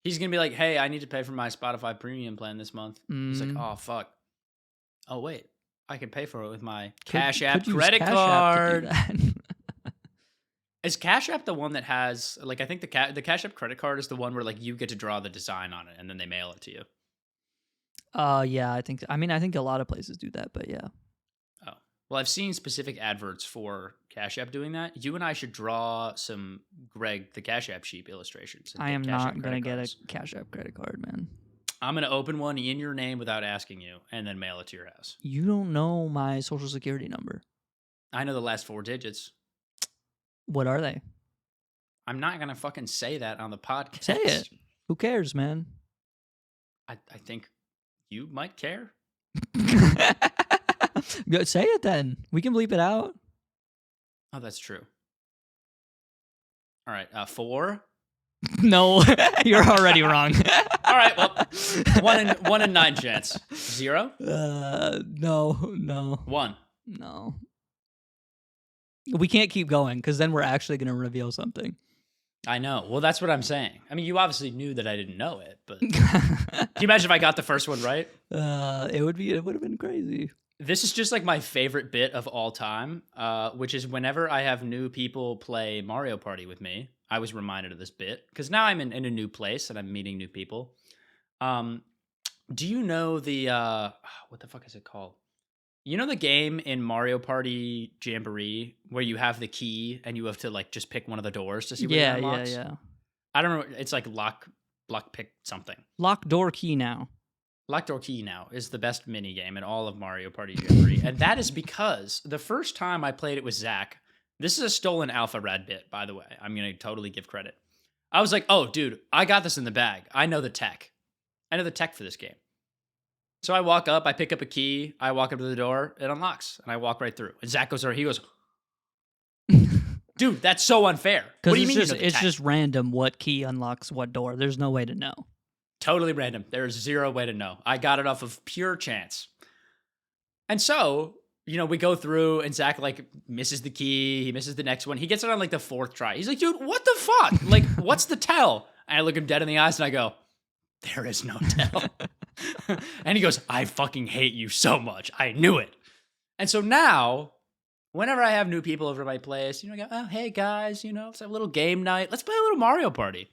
He's going to be like, hey, I need to pay for my Spotify premium plan this month. He's like, oh, fuck. Oh, wait. I can pay for it with my Cashapp credit card. Is Cashapp the one that has, like, I think the Cashapp credit card is the one where, like, you get to draw the design on it and then they mail it to you? Yeah, I think a lot of places do that, but yeah. Oh. Well, I've seen specific adverts for Cashapp doing that. You and I should draw some Greg the Cashapp Sheep illustrations. I am not going to get a Cashapp credit card, man. I'm going to open one in your name without asking you and then mail it to your house. You don't know my social security number. I know the last 4 digits. What are they? I'm not going to fucking say that on the podcast. Say it. Who cares, man? I think you might care. Say it then. We can bleep it out. Oh, that's true. All right. 4. No, you're already wrong. All right, well, 1 in 9 chance. 0? No. 1. No. We can't keep going because then we're actually going to reveal something. I know. Well, that's what I'm saying. I mean, you obviously knew that I didn't know it, but can you imagine if I got the first one right? It would have been crazy. This is just like my favorite bit of all time, which is whenever I have new people play Mario Party with me, I was reminded of this bit because now I'm in a new place and I'm meeting new people. Do you know the, what the fuck is it called? You know the game in Mario Party Jamboree where you have the key and you have to like just pick one of the doors to see what it unlocks? Yeah. I don't know. It's like lock pick something. Lock door key now. Lock door key now is the best mini game in all of Mario Party Jamboree. And that is because the first time I played it with Zach, this is a stolen alpha rad bit, by the way. I'm going to totally give credit. I was like, oh, dude, I got this in the bag. I know the tech. I know the tech for this game. So I walk up, I pick up a key, I walk up to the door, it unlocks, and I walk right through. And Zach goes there, he goes, dude, that's so unfair. What do you mean? It's just random what key unlocks what door. There's no way to know. Totally random. There's 0 way to know. I got it off of pure chance. And so, you know, we go through and Zach like misses the key. He misses the next one. He gets it on like the 4th try. He's like, dude, what the fuck? Like, what's the tell? And I look him dead in the eyes and I go, there is no tell. And he goes, I fucking hate you so much. I knew it. And so now, whenever I have new people over to my place, you know, I go, oh, hey guys, you know, let's have a little game night. Let's play a little Mario Party.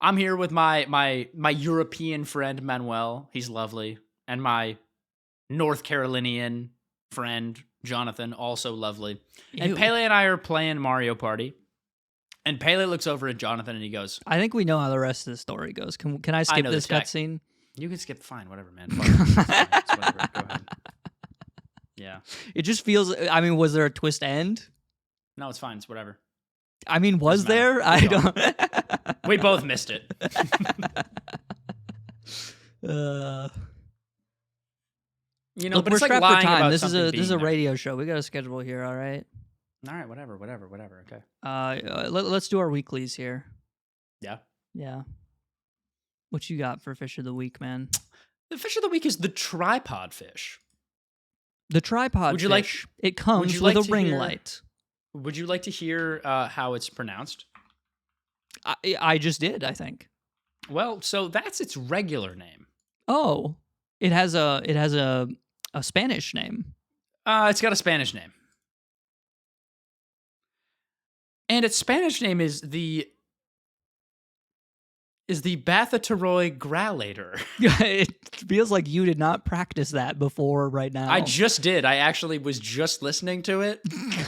I'm here with my European friend, Manuel. He's lovely. And my North Carolinian friend, Jonathan, also lovely. And Ew. Pele and I are playing Mario Party. And Pele looks over at Jonathan and he goes, I think we know how the rest of the story goes. Can I skip this cutscene? You can skip, fine, whatever, man. Fuck it. It's whatever. Go ahead. Yeah. It just feels, I mean, was there a twist end? No, it's fine. It's whatever. I mean, was Doesn't matter. there? I don't. We both missed it. You know, Look, but we're it's like strapped for lying time. about This is something a being there. radio show. We got a schedule here. All right. All right, whatever. Okay. Let's do our weeklies here. Yeah. Yeah. What you got for fish of the week, man? The fish of the week is the tripod fish. The tripod Would you like- fish. It comes you with like a to ring hear- light. Would you like to hear how it's pronounced? I just did, I think. Well, so that's its regular name. Oh, it has a Spanish name. It's got a Spanish name. And its Spanish name is the Bathyteroid grallator. It feels like you did not practice that before right now. I just did. I actually was just listening to it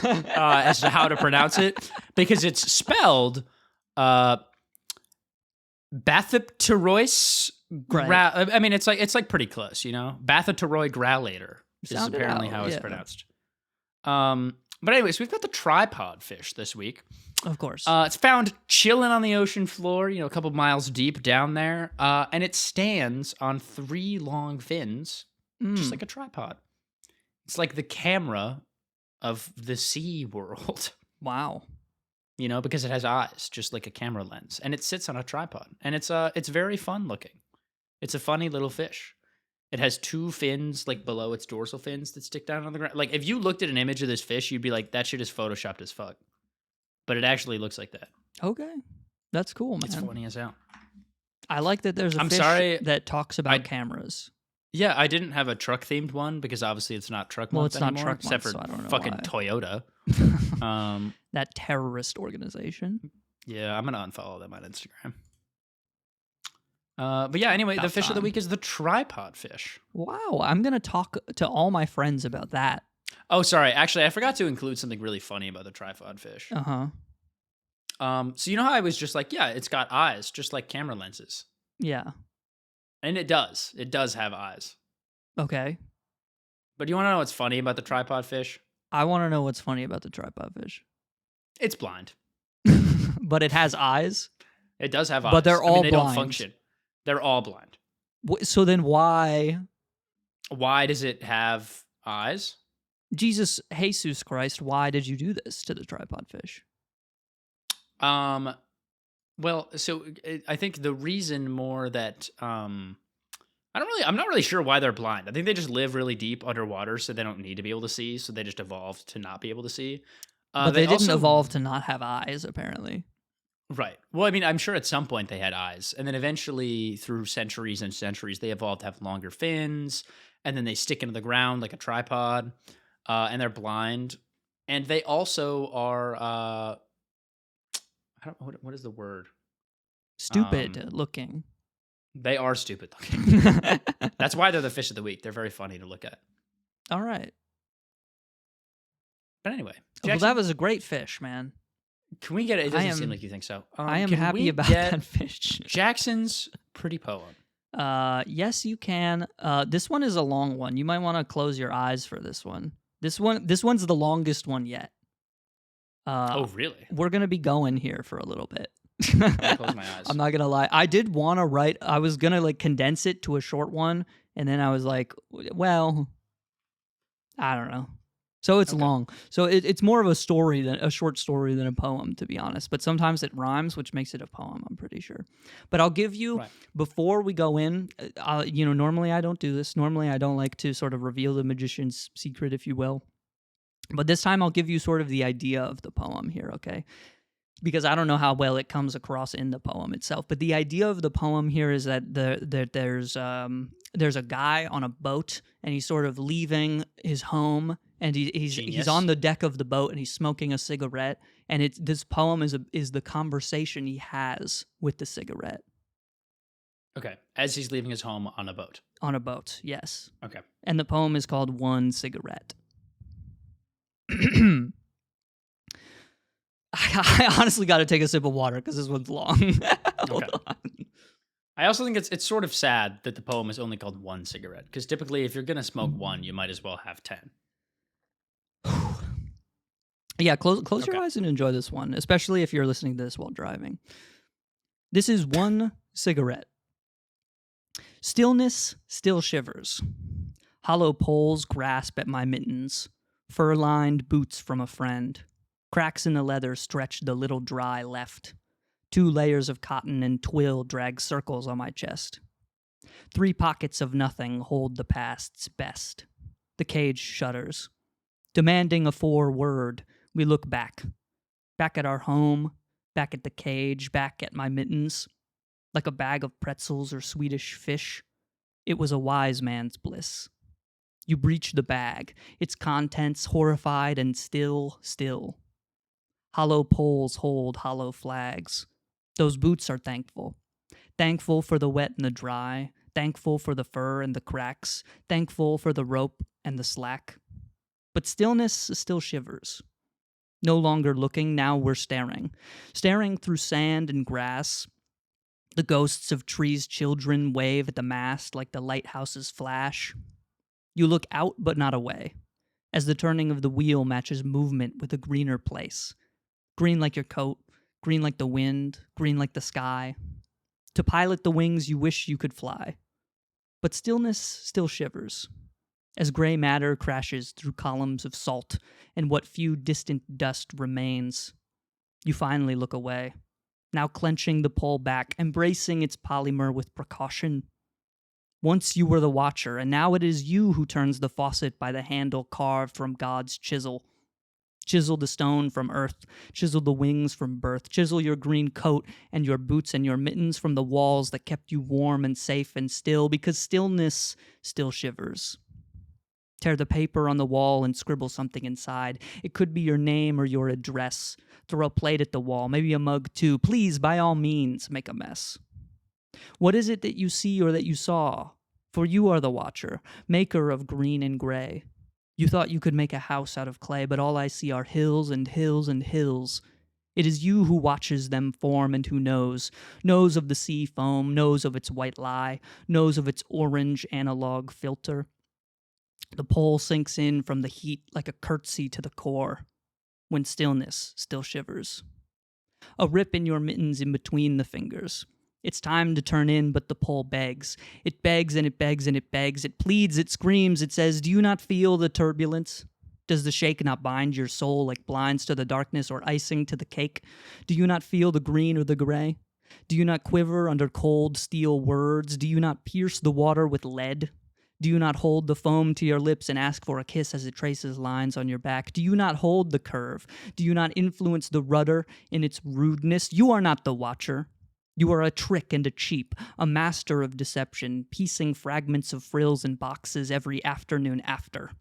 as to how to pronounce it because it's spelled Bathyterois. Right. I mean, it's like pretty close, you know. Bathyteroid grallator is Sound it apparently out, how it's yeah. pronounced. But anyways, we've got the tripod fish this week. Of course. It's found chilling on the ocean floor, you know, a couple miles deep down there, and it stands on 3 long fins, just like a tripod. It's like the camera of the sea world, Wow. you know, because it has eyes, just like a camera lens, and it sits on a tripod, and it's very fun looking. It's a funny little fish. It has 2 fins, like below its dorsal fins that stick down on the ground. Like if you looked at an image of this fish, you'd be like, that shit is photoshopped as fuck. But it actually looks like that. Okay. That's cool, man. It's funny as hell. I like that there's a I'm fish sorry, that talks about cameras. Yeah, I didn't have a truck themed one because obviously it's not truck month it's not anymore, truck except month, for so I don't know fucking why. Toyota. That terrorist organization. Yeah, I'm gonna unfollow them on Instagram. But yeah, anyway, the About fish of the time. week is the tripod fish. Wow. I'm going to talk to all my friends about that. Oh, sorry. Actually, I forgot to include something really funny about the tripod fish. Uh-huh. So you know how I was just like, yeah, it's got eyes, just like camera lenses. Yeah. And it does. It does have eyes. Okay. But you want to know what's funny about the tripod fish? I want to know what's funny about the tripod fish. It's blind. But it has eyes? It does have eyes. But they're all they blind. don't function. They're all blind. So then why... Why does it have eyes? Jesus Christ, why did you do this to the tripod fish? Well, so I think the reason more that I'm not really sure why they're blind. I think they just live really deep underwater, so they don't need to be able to see. So they just evolved to not be able to see. But they didn't also evolve to not have eyes, apparently. Right. Well, I mean, I'm sure at some point they had eyes, and then eventually, through centuries and centuries, they evolved to have longer fins, and then they stick into the ground like a tripod, and they're blind, and they also are. I don't. What is the word? Stupid looking. They are stupid looking. That's why they're the fish of the week. They're very funny to look at. All right. But anyway, Well, Jackson, that was a great fish, man. can we get it? It doesn't I seem am- like you think so. I am can happy we about get that fish. Jackson's pretty poem. Yes, you can. This one is a long one. You might want to close your eyes for this one. This one's the longest one yet. Oh, really? We're gonna be going here for a little bit. Close my eyes. I'm not gonna lie. I did want to write. I was gonna like condense it to a short one, and then I was like, well, I don't know. So it's long. So it's more of a story than a short story than a poem, to be honest. But sometimes it rhymes, which makes it a poem. I'm pretty sure. But I'll give you before we go in. Normally I don't do this. Normally I don't like to sort of reveal the magician's secret, if you will. But this time I'll give you sort of the idea of the poem here, okay? Because I don't know how well it comes across in the poem itself. But the idea of the poem here is that there's a guy on a boat, and he's sort of leaving his home, and he's on the deck of the boat, and he's smoking a cigarette. And this poem is the conversation he has with the cigarette. Okay, as he's leaving his home on a boat. On a boat, yes. Okay. And the poem is called One Cigarette. I honestly got to take a sip of water because this one's long. Hold on. I also think it's sort of sad that the poem is only called One Cigarette, because typically if you're going to smoke one, you might as well have 10. Yeah, close your eyes and enjoy this one, especially if you're listening to this while driving. This is one cigarette. Stillness still shivers. Hollow poles grasp at my mittens. Fur-lined boots from a friend. Cracks in the leather stretch the little dry left. 2 layers of cotton and twill drag circles on my chest. 3 pockets of nothing hold the past's best. The cage shudders. Demanding a 4-word, we look back. Back at our home, back at the cage, back at my mittens. Like a bag of pretzels or Swedish fish, it was a wise man's bliss. You breach the bag, its contents horrified and still. Hollow poles hold hollow flags. Those boots are thankful. Thankful for the wet and the dry, thankful for the fur and the cracks, thankful for the rope and the slack. But stillness still shivers. No longer looking, now we're staring. Staring through sand and grass. The ghosts of trees' children wave at the mast like the lighthouse's flash. You look out but not away, as the turning of the wheel matches movement with a greener place. Green like your coat, green like the wind, green like the sky. To pilot the wings you wish you could fly. But stillness still shivers, as gray matter crashes through columns of salt and what few distant dust remains. You finally look away, now clenching the pole back, embracing its polymer with precaution. Once you were the watcher, and now it is you who turns the faucet by the handle carved from God's chisel. Chisel the stone from earth, chisel the wings from birth, chisel your green coat and your boots and your mittens from the walls that kept you warm and safe and still, because stillness still shivers. Tear the paper on the wall and scribble something inside. It could be your name or your address. Throw a plate at the wall, maybe a mug too. Please, by all means, make a mess. What is it that you see or that you saw? For you are the watcher, maker of green and gray. You thought you could make a house out of clay, but all I see are hills and hills and hills. It is you who watches them form and who knows of the sea foam, knows of its white lie, knows of its orange analog filter. The pole sinks in from the heat like a curtsy to the core, when stillness still shivers. A rip in your mittens in between the fingers. It's time to turn in, but the pole begs. It begs and it begs and it begs. It pleads, it screams, it says, do you not feel the turbulence? Does the shake not bind your soul like blinds to the darkness or icing to the cake? Do you not feel the green or the gray? Do you not quiver under cold steel words? Do you not pierce the water with lead? Do you not hold the foam to your lips and ask for a kiss as it traces lines on your back? Do you not hold the curve? Do you not influence the rudder in its rudeness? You are not the watcher. You are a trick and a cheap, a master of deception, piecing fragments of frills in boxes every afternoon after.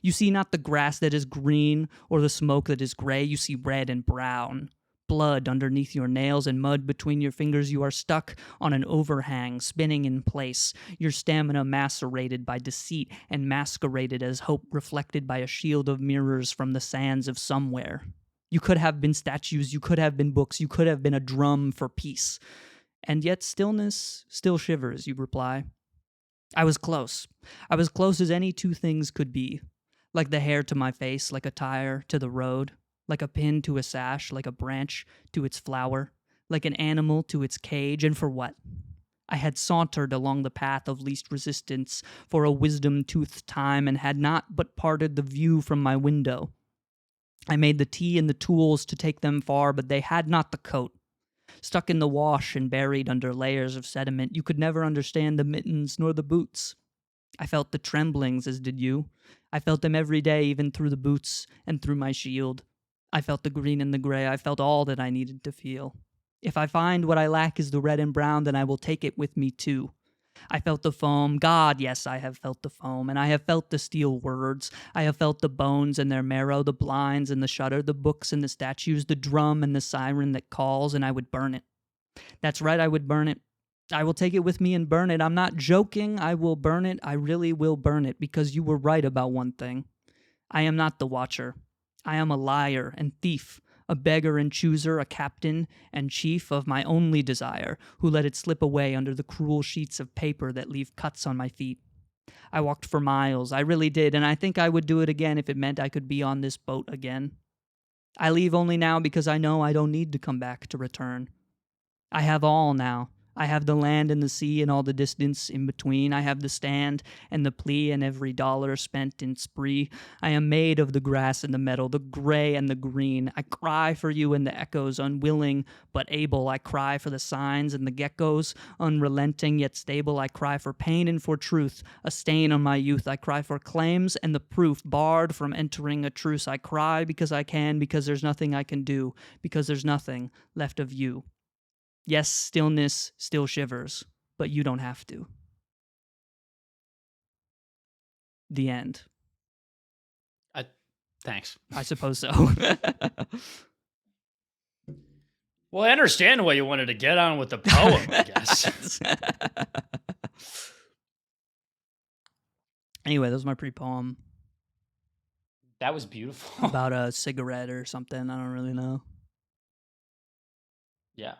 You see not the grass that is green or the smoke that is gray. You see red and brown. Blood underneath your nails and mud between your fingers. You are stuck on an overhang, spinning in place, your stamina macerated by deceit and masqueraded as hope reflected by a shield of mirrors from the sands of somewhere. You could have been statues, you could have been books, you could have been a drum for peace. And yet stillness still shivers, you reply. I was close. I was close as any two things could be. Like the hair to my face, like a tire to the road. Like a pin to a sash, like a branch to its flower, like an animal to its cage, and for what? I had sauntered along the path of least resistance for a wisdom-toothed time and had not but parted the view from my window. I made the tea and the tools to take them far, but they had not the coat. Stuck in the wash and buried under layers of sediment, you could never understand the mittens nor the boots. I felt the tremblings, as did you. I felt them every day, even through the boots and through my shield. I felt the green and the gray. I felt all that I needed to feel. If I find what I lack is the red and brown, then I will take it with me too. I felt the foam. God, yes, I have felt the foam, and I have felt the steel words. I have felt the bones and their marrow, the blinds and the shutter, the books and the statues, the drum and the siren that calls, and I would burn it. That's right, I would burn it. I will take it with me and burn it. I'm not joking. I will burn it. I really will burn it, because you were right about one thing. I am not the watcher. I am a liar and thief, a beggar and chooser, a captain and chief of my only desire, who let it slip away under the cruel sheets of paper that leave cuts on my feet. I walked for miles, I really did, and I think I would do it again if it meant I could be on this boat again. I leave only now because I know I don't need to come back to return. I have all now. I have the land and the sea and all the distance in between. I have the stand and the plea and every dollar spent in spree. I am made of the grass and the meadow, the gray and the green. I cry for you in the echoes, unwilling but able. I cry for the signs and the geckos, unrelenting yet stable. I cry for pain and for truth, a stain on my youth. I cry for claims and the proof, barred from entering a truce. I cry because I can, because there's nothing I can do, because there's nothing left of you. Yes, stillness still shivers, but you don't have to. The end. Thanks. I suppose so. Well, I understand why you wanted to get on with the poem, I guess. Anyway, that was my pre-poem. That was beautiful. About a cigarette or something. I don't really know. Yeah.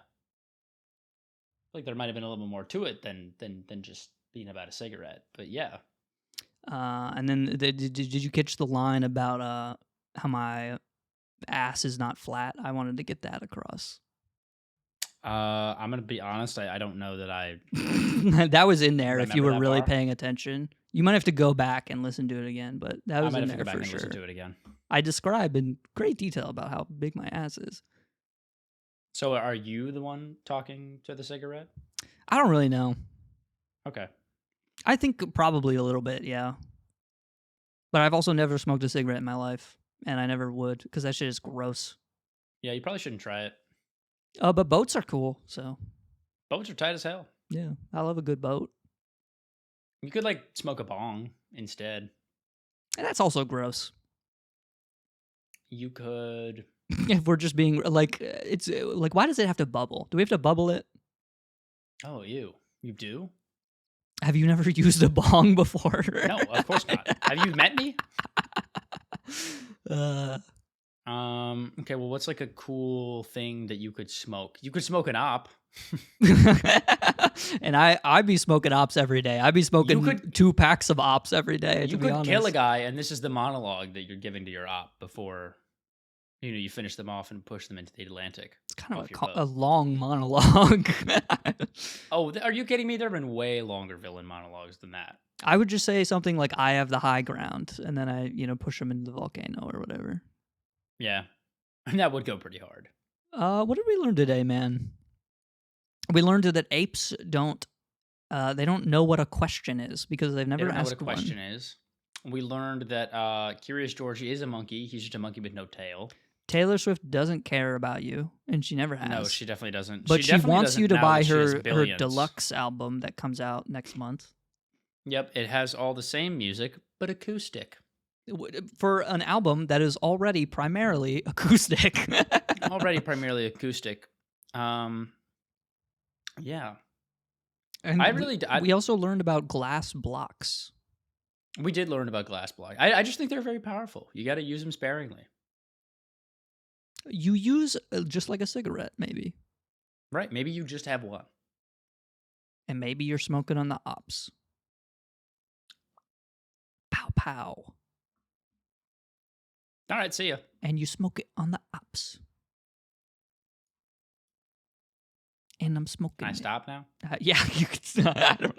Like there might have been a little bit more to it than just being about a cigarette, but yeah. And then did you catch the line about how my ass is not flat? I wanted to get that across. I'm gonna be honest. I don't know that I. That was in there. If you were really part. paying attention, you might have to go back and listen to it again. But that was in there for sure. Listen to it again. I describe in great detail about how big my ass is. So are you the one talking to the cigarette? I don't really know. Okay. I think probably a little bit, yeah. But I've also never smoked a cigarette in my life, and I never would, because that shit is gross. Yeah, you probably shouldn't try it. But boats are cool, so. Boats are tight as hell. Yeah, I love a good boat. You could, like, smoke a bong instead. And that's also gross. You could... If we're just being, like, it's, like, why does it have to bubble? Do we have to bubble it? Oh, you do? Have you never used a bong before? No, of course not. Have you met me? Okay, well, what's like a cool thing that you could smoke? You could smoke an op. And I'd be smoking ops every day. I'd be smoking 2 packs of ops every day. You could kill a guy, and this is the monologue that you're giving to your op before you finish them off and push them into the Atlantic. It's kind of a long monologue. Oh, are you kidding me? There have been way longer villain monologues than that. I would just say something like, I have the high ground, and then I, push them into the volcano or whatever. Yeah. And that would go pretty hard. What did we learn today, man? We learned that apes don't know what a question is because they've never asked what a question is. We learned that Curious Georgie is a monkey. He's just a monkey with no tail. Taylor Swift doesn't care about you, and she never has. No, she definitely doesn't. But she wants you to buy her deluxe album that comes out next month. Yep, it has all the same music, but acoustic. For an album that is already primarily acoustic. Yeah. And we also learned about glass blocks. We did learn about glass blocks. I just think they're very powerful. You got to use them sparingly. You use just like a cigarette, maybe. Right. Maybe you just have one. And maybe you're smoking on the ops. Pow, pow. All right, see ya. And you smoke it on the ops. And I'm smoking. Can I stop now? Yeah, you can stop. I don't know.